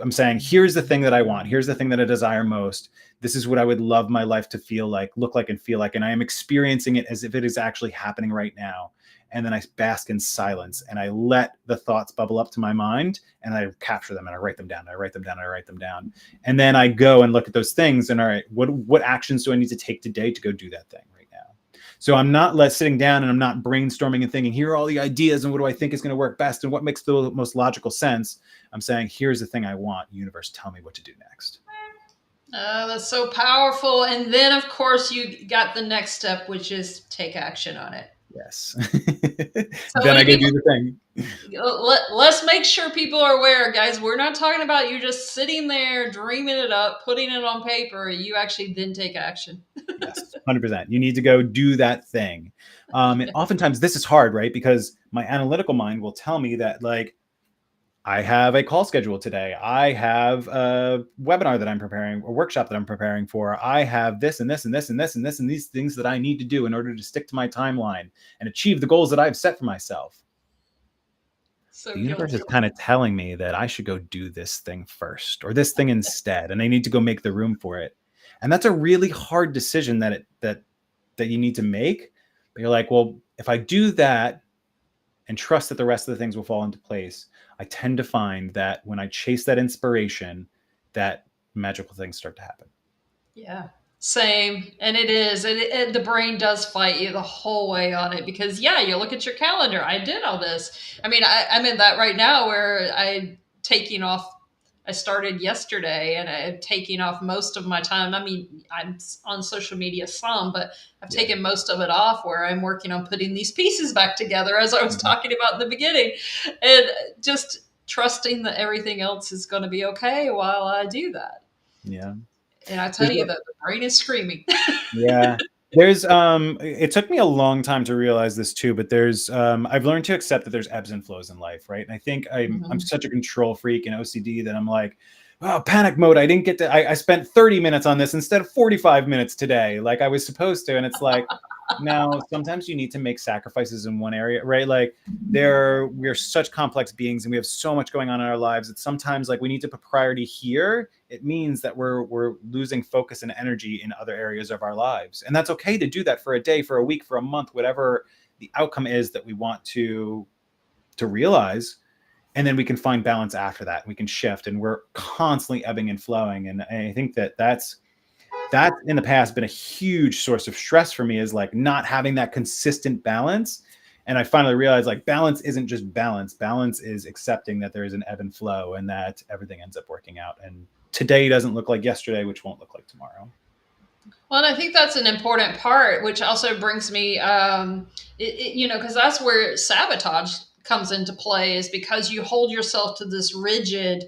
I'm saying, here's the thing that I want. Here's the thing that I desire most. This is what I would love my life to feel like, look like, and feel like. And I am experiencing it as if it is actually happening right now. And then I bask in silence, and I let the thoughts bubble up to my mind, and I capture them, and I write them down. I write them down. I write them down. And then I go and look at those things, and all right, what actions do I need to take today to go do that thing right now? So I'm not sitting down and I'm not brainstorming and thinking, here are all the ideas and what do I think is going to work best and what makes the most logical sense. I'm saying, here's the thing I want. Universe, tell me what to do next. That's so powerful. And then, of course, you got the next step, which is take action on it. Yes. So Then many I go people, do the thing. let's make sure people are aware, guys. We're not talking about you just sitting there, dreaming it up, putting it on paper. You actually then take action. Yes, 100%. You need to go do that thing. And oftentimes this is hard, right? Because my analytical mind will tell me that, like, I have a call scheduled today. I have a webinar that I'm preparing, a workshop that I'm preparing for. I have this and this and this and this and this and these things that I need to do in order to stick to my timeline and achieve the goals that I've set for myself. So The universe guilty. is kind of telling me that I should go do this thing first, or this thing instead, and I need to go make the room for it. And that's a really hard decision that you need to make. But you're like, well, if I do that and trust that the rest of the things will fall into place, I tend to find that when I chase that inspiration, that magical things start to happen. Yeah. Same. And it is. The brain does fight you the whole way on it because, yeah, you look at your calendar. I did all this. I mean, I'm in that right now where I'm taking off. I started yesterday and I'm taking off most of my time. I mean, I'm on social media some, but I've taken most of it off where I'm working on putting these pieces back together, as I was talking about in the beginning, and just trusting that everything else is going to be okay while I do that. Yeah. And I tell you that the brain is screaming. Yeah. There's it took me a long time to realize this too, but there's I've learned to accept that there's ebbs and flows in life, right? And I think I'm Mhm. such a control freak and OCD that I'm like, oh, panic mode. I didn't get to, I spent 30 minutes on this instead of 45 minutes today, like I was supposed to. And it's like, no, sometimes you need to make sacrifices in one area, right? Like we're such complex beings and we have so much going on in our lives that sometimes like we need to put priority here. It means that we're losing focus and energy in other areas of our lives. And that's okay to do that for a day, for a week, for a month, whatever the outcome is that we want to realize, and then we can find balance after that. We can shift, and we're constantly ebbing and flowing. And I think that that's in the past been a huge source of stress for me, is like not having that consistent balance. And I finally realized like balance isn't just balance. Balance is accepting that there is an ebb and flow and that everything ends up working out. And today doesn't look like yesterday, which won't look like tomorrow. Well, and I think that's an important part, which also brings me, because that's where sabotage comes into play, is because you hold yourself to this rigid,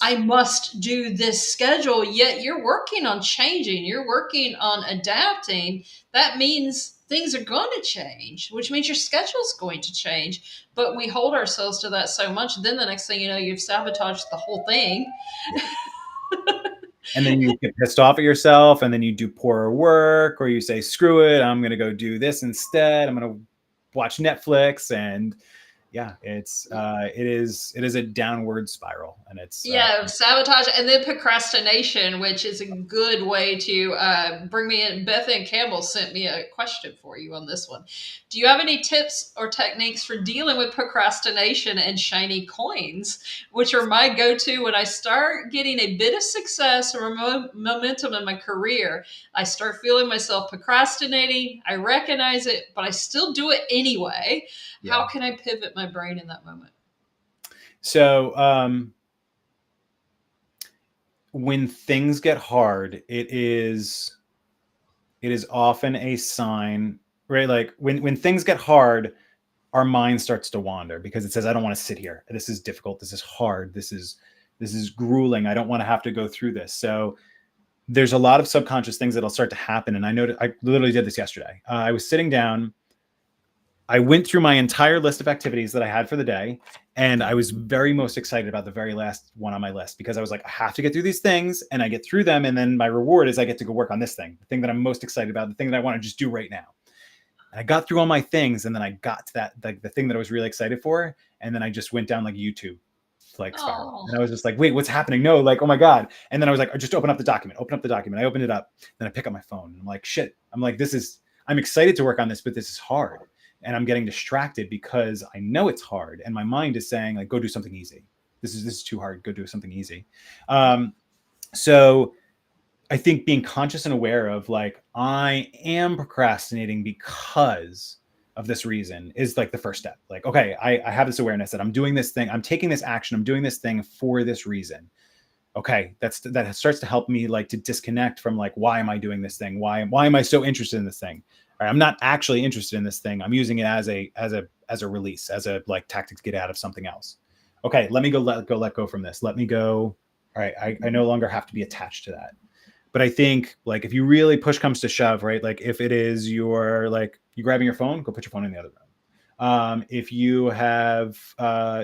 I must do this schedule, yet you're working on changing, you're working on adapting. That means things are going to change, which means your schedule's going to change. But we hold ourselves to that so much, then the next thing you know, you've sabotaged the whole thing. Yeah. And then you get pissed off at yourself, and then you do poorer work, or you say, screw it, I'm going to go do this instead. I'm going to watch Netflix. And yeah, it is a downward spiral, and it's Yeah, sabotage and then procrastination, which is a good way to bring me in. Beth Ann Campbell sent me a question for you on this one. Do you have any tips or techniques for dealing with procrastination and shiny coins, which are my go to when I start getting a bit of success or momentum in my career? I start feeling myself procrastinating. I recognize it, but I still do it anyway. yeah. How can I pivot my brain in that moment? So when things get hard, it is often a sign, right? Like when things get hard, our mind starts to wander because it says, I don't want to sit here. This is difficult. This is hard. This is grueling. I don't want to have to go through this. So there's a lot of subconscious things that'll start to happen. And I literally did this yesterday. I was sitting down. I went through my entire list of activities that I had for the day, and I was very most excited about the very last one on my list because I was like, I have to get through these things, and I get through them, and then my reward is I get to go work on this thing, the thing that I'm most excited about, the thing that I want to just do right now. And I got through all my things, and then I got to that, like the thing that I was really excited for, and then I just went down like YouTube like spiral. Oh, And I was just like, wait, what's happening? No, like, oh my God. And then I was like, just open up the document, open up the document. I opened it up. Then I pick up my phone. And I'm like, shit. I'm like, I'm excited to work on this, but this is hard. And I'm getting distracted because I know it's hard. And my mind is saying, like, go do something easy. This is too hard. Go do something easy. So I think being conscious and aware of like, I am procrastinating because of this reason is like the first step. Like, okay, I have this awareness that I'm doing this thing. I'm taking this action. I'm doing this thing for this reason. Okay. That starts to help me like to disconnect from like, why am I doing this thing? Why am I so interested in this thing? All right, I'm not actually interested in this thing. I'm using it as a release, as a like tactic to get out of something else. Okay. Let me let go from this. Let me go. All right. I no longer have to be attached to that. But I think like if you really push comes to shove, right? Like if it is your like you grabbing your phone, go put your phone in the other room. If you have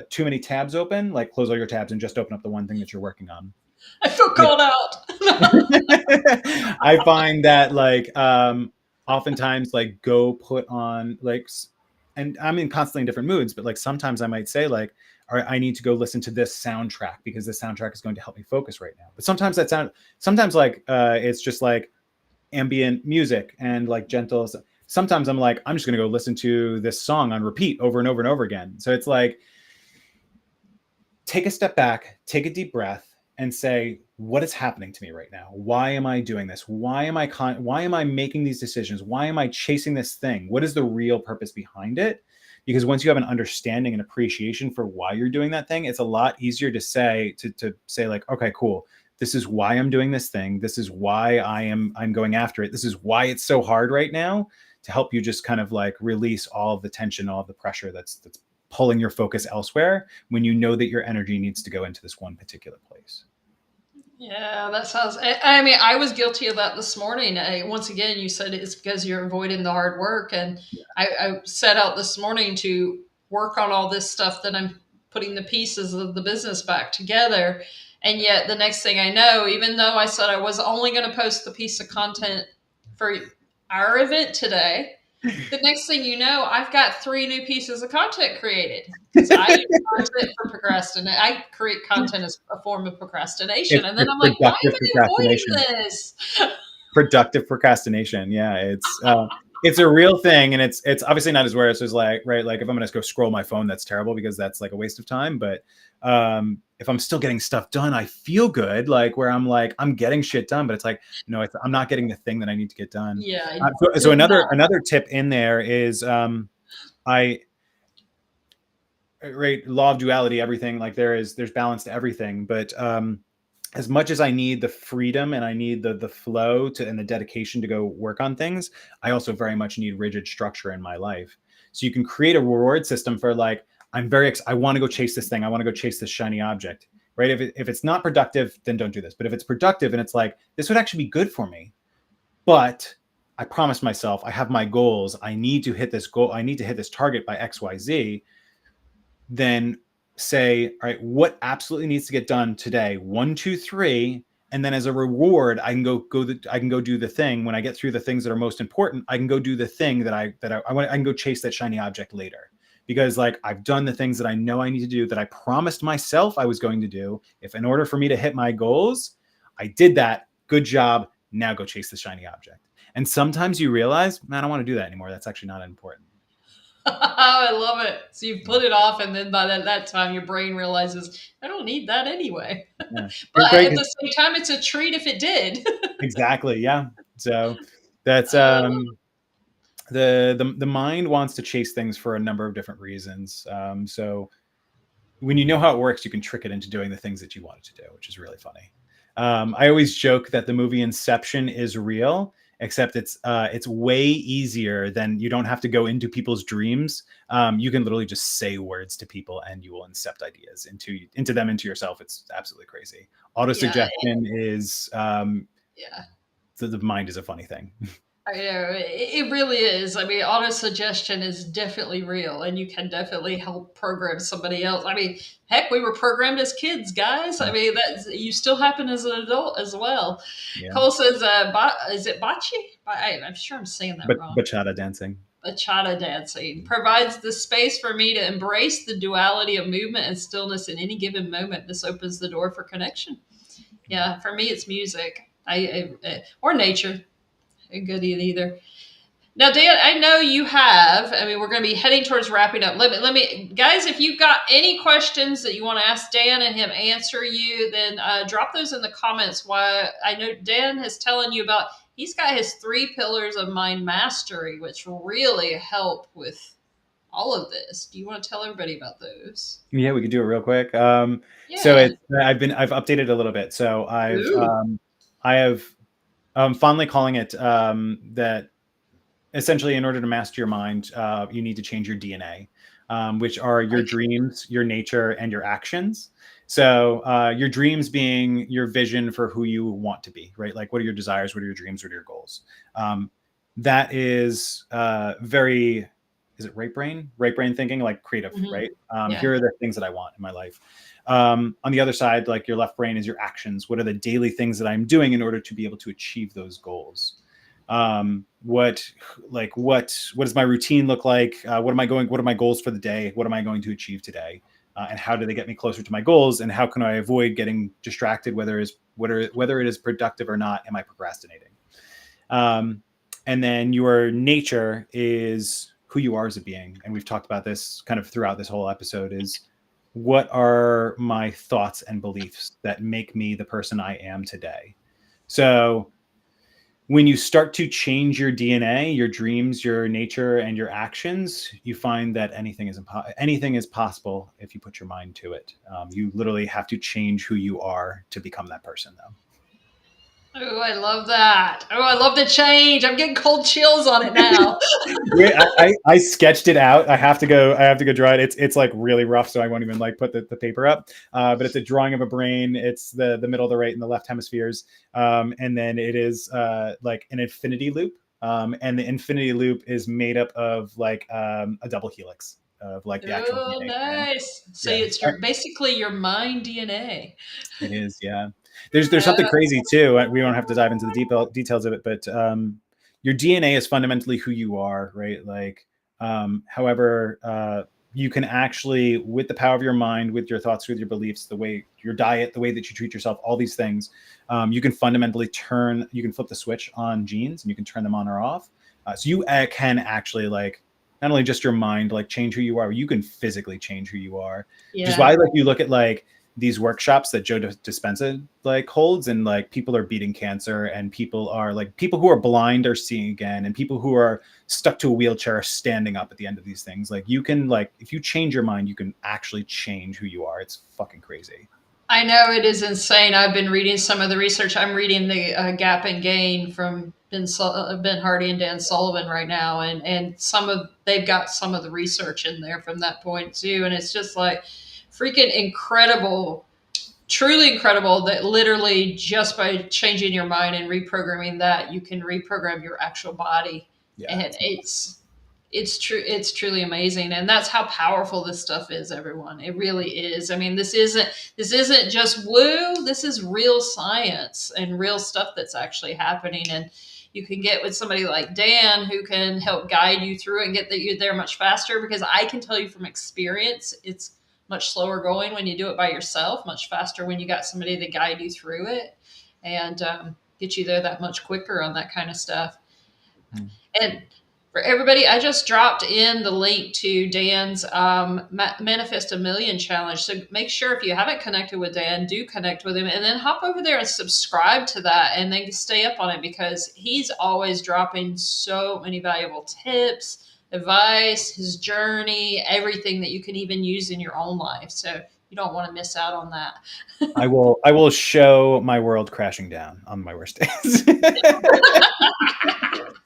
too many tabs open, like close all your tabs and just open up the one thing that you're working on. I feel called out. I find that like oftentimes like go put on like, and I'm in constantly in different moods, but like sometimes I might say like, all right, I need to go listen to this soundtrack because this soundtrack is going to help me focus right now. But sometimes like it's just like ambient music and like gentle. Sometimes I'm like, I'm just going to go listen to this song on repeat over and over and over again. So it's like, take a step back, take a deep breath, and say, what is happening to me right now? Why am I doing this? Why am I making these decisions? Why am I chasing this thing? What is the real purpose behind it? Because once you have an understanding and appreciation for why you're doing that thing, it's a lot easier to say like, okay, cool. This is why I'm doing this thing. This is why I'm going after it. This is why it's so hard right now, to help you just kind of like release all of the tension, all of the pressure that's pulling your focus elsewhere when you know that your energy needs to go into this one particular place. Yeah, that sounds. I mean, I was guilty of that this morning. Once again, you said it's because you're avoiding the hard work, and I set out this morning to work on all this stuff that I'm putting the pieces of the business back together. And yet, the next thing I know, even though I said I was only going to post the piece of content for our event today, the next thing you know, I've got 3 new pieces of content created because I use it for procrastination. I create content as a form of procrastination. And then It's I'm like, why am productive I procrastination. avoiding this? Productive procrastination. Yeah, it's a real thing, and it's obviously not as worse as like, right, like if I'm gonna go scroll my phone, that's terrible because that's like a waste of time. But if I'm still getting stuff done, I feel good, like where I'm like I'm getting shit done, but it's like no, I'm not getting the thing that I need to get done. Yeah, I So did not. another tip in there is I right, law of duality, everything, like there's balance to everything, but as much as I need the freedom and I need the flow to and the dedication to go work on things, I also very much need rigid structure in my life. So you can create a reward system for like, I want to go chase this thing. I want to go chase this shiny object, right? If it's not productive, then don't do this. But if it's productive and it's like, this would actually be good for me, but I promised myself, I have my goals. I need to hit this goal. I need to hit this target by X, Y, Z. Then say, all right, what absolutely needs to get done today? 1, 2, 3. And then as a reward, I can I can go do the thing. When I get through the things that are most important, I can go do the thing that I want. I can go chase that shiny object later because like I've done the things that I know I need to do that I promised myself I was going to do. If in order for me to hit my goals, I did that. Good job. Now go chase the shiny object. And sometimes you realize, man, I don't want to do that anymore. That's actually not important. I love it. So you put it off, and then by that time, your brain realizes, I don't need that anyway. Yeah. But Great. at the same time, it's a treat if it did. Exactly. Yeah. So that's the mind wants to chase things for a number of different reasons. So when you know how it works, you can trick it into doing the things that you want it to do, which is really funny. I always joke that the movie Inception is real, except it's way easier than you don't have to go into people's dreams. You can literally just say words to people, and you will incept ideas into yourself. It's absolutely crazy. Yeah, Autosuggestion is yeah. the mind is a funny thing. I know it really is. I mean, auto suggestion is definitely real, and you can definitely help program somebody else. I mean, heck, we were programmed as kids, guys. I mean, that you still happen as an adult as well. Yeah, Cole says, "Is it bocce?" I'm sure I'm saying that but wrong. bachata dancing. Bachata dancing provides the space for me to embrace the duality of movement and stillness in any given moment. This opens the door for connection. Yeah, for me, it's music. Or nature. Good either. Now, Dan, I know you have. I mean, we're going to be heading towards wrapping up. Let me, guys. If you've got any questions that you want to ask Dan and him answer you, then drop those in the comments. Why I know Dan is telling you about. He's got his 3 pillars of mind mastery, which really help with all of this. Do you want to tell everybody about those? Yeah, we could do it real quick. So Yeah. I've updated a little bit. So Ooh. I have fondly calling it that essentially in order to master your mind, you need to change your DNA, which are your Okay. dreams, your nature, and your actions. So your dreams being your vision for who you want to be, right? Like what are your desires? What are your dreams? What are your goals? That is very, is it right brain thinking, like creative, Mhm. right? Yeah. Here are the things that I want in my life. On the other side, like your left brain is your actions. What are the daily things that I'm doing in order to be able to achieve those goals? What does my routine look like? What are my goals for the day? What am I going to achieve today? And how do they get me closer to my goals? And how can I avoid getting distracted, whether it is productive or not? Am I procrastinating? And then your nature is who you are as a being. And we've talked about this kind of throughout this whole episode is what are my thoughts and beliefs that make me the person I am today? So when you start to change your DNA, your dreams, your nature, and your actions, you find that anything is possible if you put your mind to it. You literally have to change who you are to become that person, though. Oh, I love that. Oh, I love the change. I'm getting cold chills on it now. Yeah, I sketched it out. I have to go. I have to go draw it. It's like really rough, so I won't even like put the paper up. But it's a drawing of a brain. It's the middle, the right, and the left hemispheres. And then it is like an infinity loop. And the infinity loop is made up of like a double helix. of like the actual Oh, DNA strand. nice. So Yeah. it's your basically your mind DNA. It is, yeah. There's something Uh, crazy too. We don't have to dive into the details of it, but your DNA is fundamentally who you are, right? Like, however, you can actually, with the power of your mind, with your thoughts, with your beliefs, the way your diet, the way that you treat yourself, all these things, you can fundamentally you can flip the switch on genes, and you can turn them on or off. So you can actually like not only just your mind like change who you are, you can physically change who you are. Which is yeah. why like you look at like these workshops that Joe Dispenza like holds, and like people are beating cancer, and people who are blind are seeing again, and people who are stuck to a wheelchair are standing up at the end of these things. Like you can like if you change your mind, you can actually change who you are. It's fucking crazy. I know it is insane. I've been reading some of the research. I'm reading the Gap and Gain from Ben Hardy and Dan Sullivan right now, and they've got some of the research in there from that point too, and it's just like freaking incredible, truly incredible that literally just by changing your mind and reprogramming that, you can reprogram your actual body, Yeah. and it's true. It's truly amazing, and that's how powerful this stuff is, everyone. It really is. I mean, this isn't just woo. This is real science and real stuff that's actually happening. And you can get with somebody like Dan who can help guide you through it and get you there much faster. Because I can tell you from experience, it's much slower going when you do it by yourself. Much faster when you got somebody to guide you through it and get you there that much quicker on that kind of stuff. Hmm. And for everybody, I just dropped in the link to Dan's Manifest a Million challenge. So make sure if you haven't connected with Dan, do connect with him, and then hop over there and subscribe to that, and then stay up on it because he's always dropping so many valuable tips, advice, his journey, everything that you can even use in your own life. So you don't want to miss out on that. I will show my world crashing down on my worst days.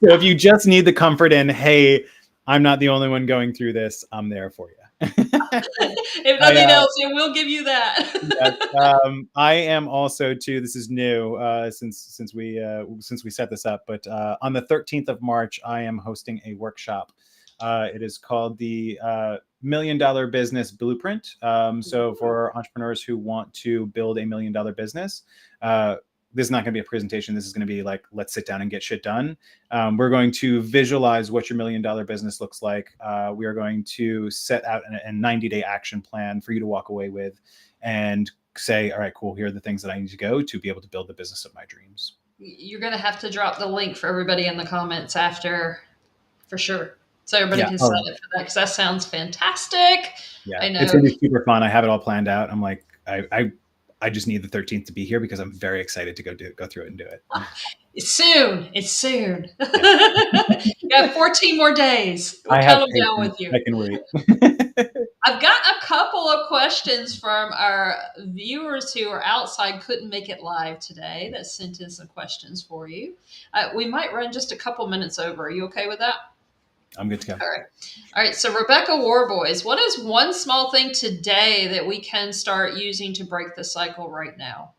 So if you just need the comfort in, hey, I'm not the only one going through this, I'm there for you. If I, nothing else, it will give you that. yes, I am also too. This is new since we set this up. But on the 13th of March, I am hosting a workshop. It is called the $1 Million Business Blueprint. So for entrepreneurs who want to build a $1 million business, this is not going to be a presentation. This is going to be like, let's sit down and get shit done. We're going to visualize what your $1 million business looks like. We are going to set out a 90-day action plan for you to walk away with and say, all right, cool, here are the things that I need to go to be able to build the business of my dreams. You're going to have to drop the link for everybody in the comments after, for sure. So everybody can sign up for that because that sounds fantastic. Yeah, I know. it's going to be super fun. I have it all planned out. I'm like, I just need the 13th to be here because I'm very excited to go through it and do it. It's soon. It's soon. You got 14 more days. We'll I have count them down patience. with you. I can wait. I've got a couple of questions from our viewers who are outside, couldn't make it live today, that sent in some questions for you. We might run just a couple minutes over. Are you okay with that? I'm good to go. All right. All right. So, Rebecca Warboys, what is one small thing today that we can start using to break the cycle right now?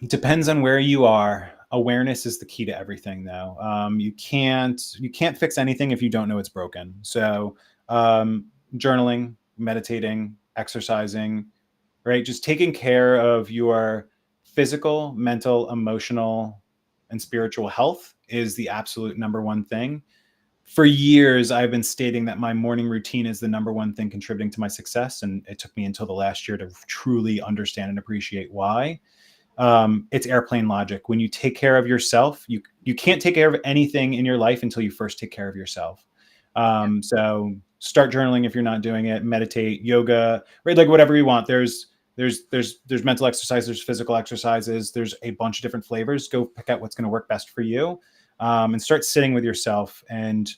It depends on where you are. Awareness is the key to everything, though. You can't fix anything if you don't know it's broken. So, journaling, meditating, exercising, right? Just taking care of your physical, mental, emotional, and spiritual health is the absolute number one thing. For years, I've been stating that my morning routine is the number one thing contributing to my success. And it took me until the last year to truly understand and appreciate why. It's airplane logic. When you take care of yourself, you can't take care of anything in your life until you first take care of yourself. So start journaling if you're not doing it, meditate, yoga, right? Like whatever you want. There's mental exercise, there's physical exercises, there's a bunch of different flavors. Go pick out what's going to work best for you, and start sitting with yourself and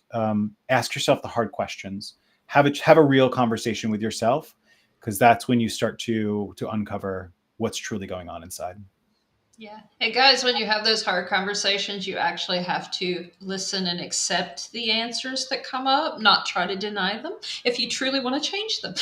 ask yourself the hard questions. Have a real conversation with yourself, because that's when you start to uncover what's truly going on inside. Yeah. And guys, when you have those hard conversations, you actually have to listen and accept the answers that come up, not try to deny them if you truly want to change them.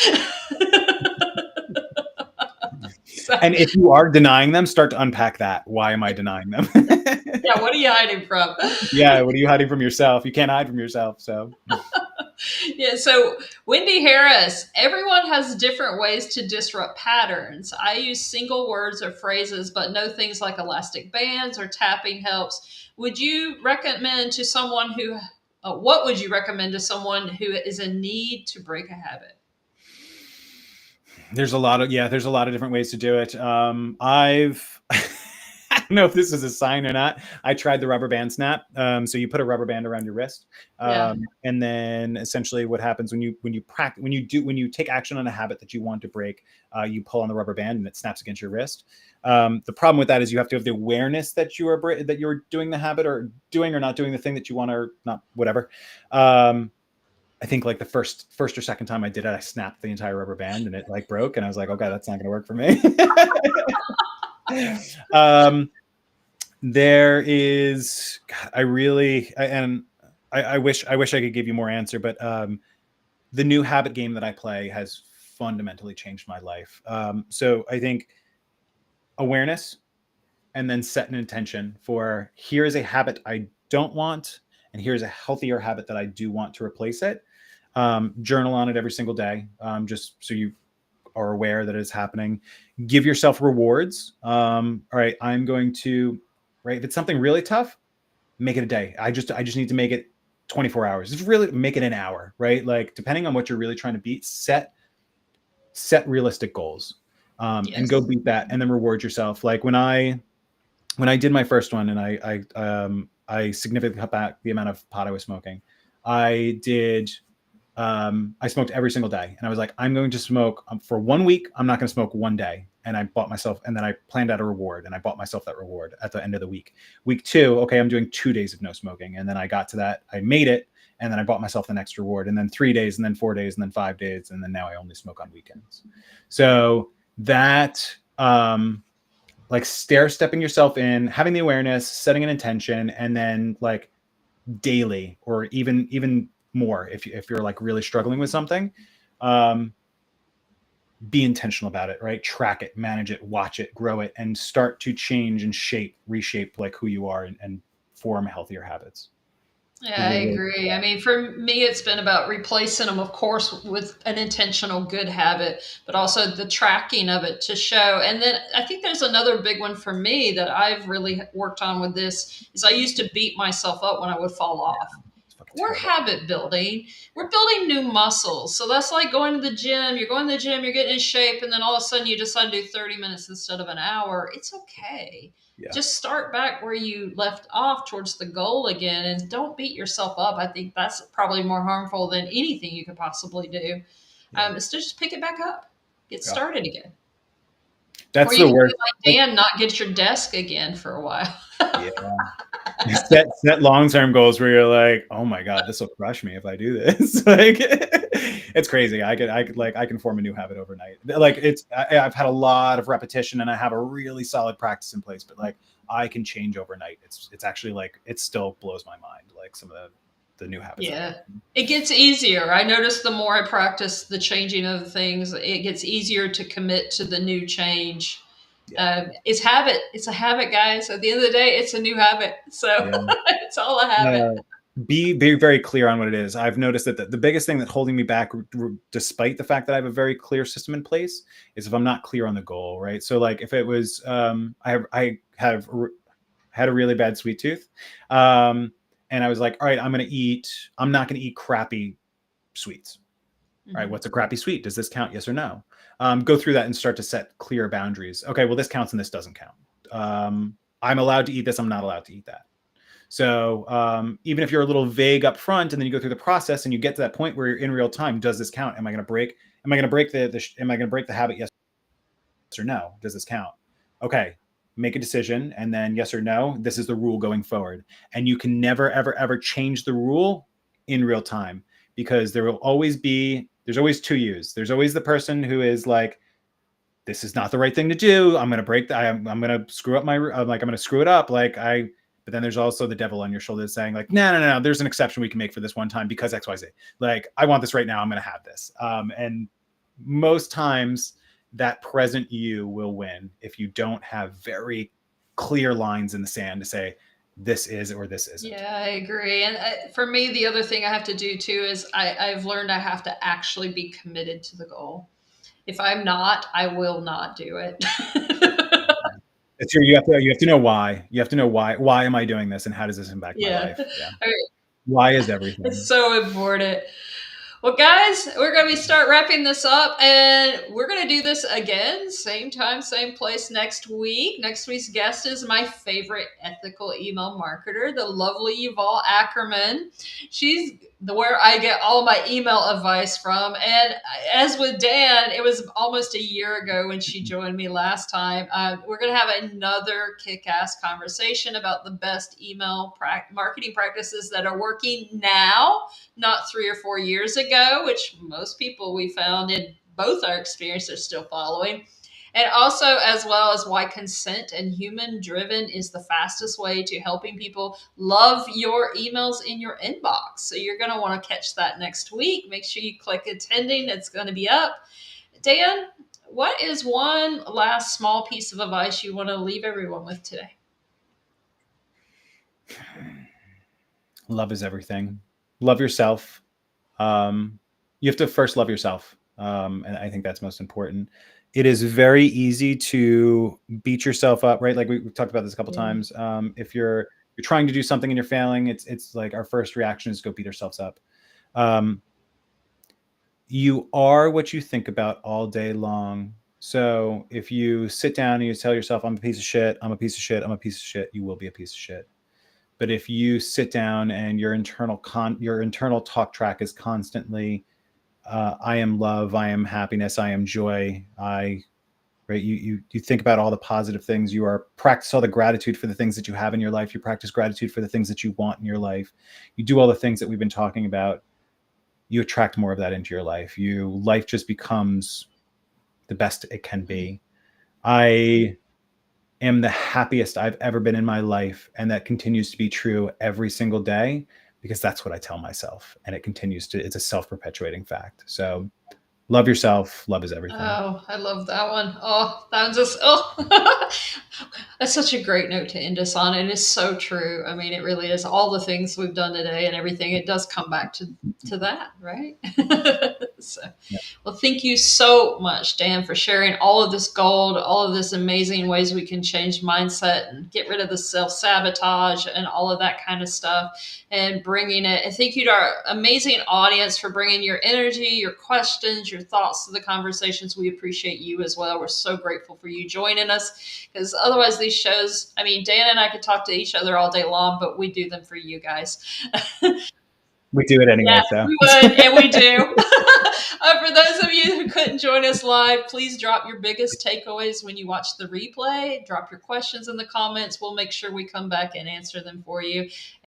And if you are denying them, start to unpack that. Why am I denying them? Yeah, what are you hiding from? Yeah, what are you hiding from yourself? You can't hide from yourself. So Yeah, so Wendy Harris, everyone has different ways to disrupt patterns. I use single words or phrases, but know things like elastic bands or tapping helps. Would you recommend to someone who, what would you recommend to someone who is in need to break a habit? There's a lot of there's a lot of different ways to do it. I've I don't know if this is a sign or not. I tried the rubber band snap. So you put a rubber band around your wrist, Yeah. and then essentially what happens when you take action on a habit that you want to break, you pull on the rubber band and it snaps against your wrist. The problem with that is you have to have the awareness that you're doing the habit or doing or not doing the thing that you want or not, whatever. I think like the first or second time I did it, I snapped the entire rubber band and it like broke, and I was like, okay, that's not going to work for me. um, there is, I really, and I wish I could give you more answer, but the new habit game that I play has fundamentally changed my life. So I think awareness, and then set an intention for, here is a habit I don't want, and here's a healthier habit that I do want to replace it. Journal on it every single day, just so you are aware that it's happening. Give yourself rewards. All right, I'm going to, right, if it's something really tough, make it a day. I just need to make it 24 hours. Just really make it an hour, right? Like depending on what you're really trying to beat, set realistic goals, and go Yes. beat that, and then reward yourself. Like when I did my first one, and I significantly cut back the amount of pot I was smoking. I did I smoked every single day, and I was like, I'm going to smoke for 1 week. I'm not going to smoke one day. And I bought myself, and then I planned out a reward, and I bought myself that reward at the end of the week. Week 2, okay, I'm doing 2 days of no smoking. And then I got to that, I made it, and then I bought myself the next reward, and then 3 days, and then 4 days, and then 5 days. And then now I only smoke on weekends. So that, like stair stepping yourself in, having the awareness, setting an intention, and then like daily, or even more if you're like really struggling with something, um, be intentional about it, right? Track it, manage it, watch it, grow it, and start to change and reshape like who you are, and form healthier habits. Yeah, Those I are really agree. I mean, for me, it's been about replacing them, of course, with an intentional good habit, but also the tracking of it to show. And then I think there's another big one for me that I've really worked on with this is I used to beat myself up when I would fall off. it's fucking We're terrible. habit building. We're building new muscles. So that's like going to the gym. You're going to the gym, you're getting in shape, and then all of a sudden you decide to do 30 minutes instead of an hour. It's okay. Yeah, Just start back where you left off towards the goal again and don't beat yourself up. I think that's probably more harmful than anything you could possibly do. yeah, Is to just pick it back up, get yeah. started again. Or That's you the can do worst. like Dan, not get your desk again for a while. Yeah. Set long-term goals where you're like, oh my god, this will crush me if I do this. Like it's crazy. I can form a new habit overnight. Like I've had a lot of repetition, and I have a really solid practice in place, but like I can change overnight. It's actually like, it still blows my mind, like some of the new habits that Yeah. happen. It gets easier. I notice the more I practice the changing of things, it gets easier to commit to the new change. Yeah. It's habit. It's a habit, guys. At the end of the day, it's a new habit. So Yeah. it's all a habit. Be very clear on what it is. I've noticed that the biggest thing that holding me back, despite the fact that I have a very clear system in place, is if I'm not clear on the goal, right? So like if it was, I have had a really bad sweet tooth, and I was like, all right, I'm not going to eat crappy sweets. All right, Mhm. what's a crappy sweet? Does this count? Yes or no? Go through that and start to set clear boundaries. Okay, well, this counts and this doesn't count. I'm allowed to eat this. I'm not allowed to eat that. So even if you're a little vague up front, and then you go through the process and you get to that point where you're in real time, does this count? Am I going to break? Am I going to break am I going to break the habit? Yes or no? Does this count? Okay, make a decision, and then yes or no. This is the rule going forward, and you can never, ever, ever change the rule in real time, because there's always two yous. There's always the person who is like, this is not the right thing to do. I'm going to break I'm going to screw up I'm going to screw it up. But then there's also the devil on your shoulder saying like, no, there's an exception we can make for this one time because XYZ. Like, I want this right now. I'm going to have this. And most times that present you will win if you don't have very clear lines in the sand to say, this is or this isn't. Yeah, I agree. And for me, the other thing I have to do too is I've learned I have to actually be committed to the goal. If I'm not, I will not do it. It's your, you have to know why. You have to know why am I doing this and how does this impact my Yeah. life? Yeah. I mean, Why is it's everything. so important. Well, guys, we're going to be start wrapping this up, and we're going to do this again, same time, same place next week. Next week's guest is my favorite ethical email marketer, the lovely Yuval Ackerman. She's where I get all my email advice from. And as with Dan, it was almost a year ago when she joined me last time. We're going to have another kick-ass conversation about the best email marketing practices that are working now, not 3 or 4 years ago, which most people we found in both our experience are still following. And also, as well as why consent and human driven is the fastest way to helping people love your emails in your inbox. So you're going to want to catch that next week. Make sure you click attending, it's going to be up. Dan, what is one last small piece of advice you want to leave everyone with today? Love is everything. Love yourself. You have to first love yourself. And I think that's most important. It is very easy to beat yourself up, right? Like we've talked about this a couple Yeah. times. If you're trying to do something and you're failing, it's like our first reaction is go beat ourselves up. Um, you are what you think about all day long. So if you sit down and you tell yourself, I'm a piece of shit, I'm a piece of shit, I'm a piece of shit, you will be a piece of shit. But if you sit down and your internal talk track is constantly, I am love, I am happiness, I am joy, I right, you think about all the positive things, you are practice all the gratitude for the things that you have in your life, you practice gratitude for the things that you want in your life, you do all the things that we've been talking about, you attract more of that into your life. Life just becomes the best it can be. I am the happiest I've ever been in my life. And that continues to be true every single day because that's what I tell myself. And it's a self perpetuating fact. So love yourself. Love is everything. Oh, I love that one. Oh, that was just, oh, that's such a great note to end us on. It is so true. I mean, it really is. All the things we've done today and everything, it does come back to that, right? So, Yeah. well, thank you so much, Dan, for sharing all of this gold, all of this amazing ways we can change mindset and get rid of the self sabotage and all of that kind of stuff and bringing it. And thank you to our amazing audience for bringing your energy, your questions, your thoughts to the conversations. We appreciate you as well. We're so grateful for you joining us because otherwise, these shows, I mean, Dan and I could talk to each other all day long, but we do them for you guys. We do it Yeah, anyway. So we would, and we do. For those of you who couldn't join us live, please drop your biggest takeaways when you watch the replay. Drop your questions in the comments. We'll make sure we come back and answer them for you.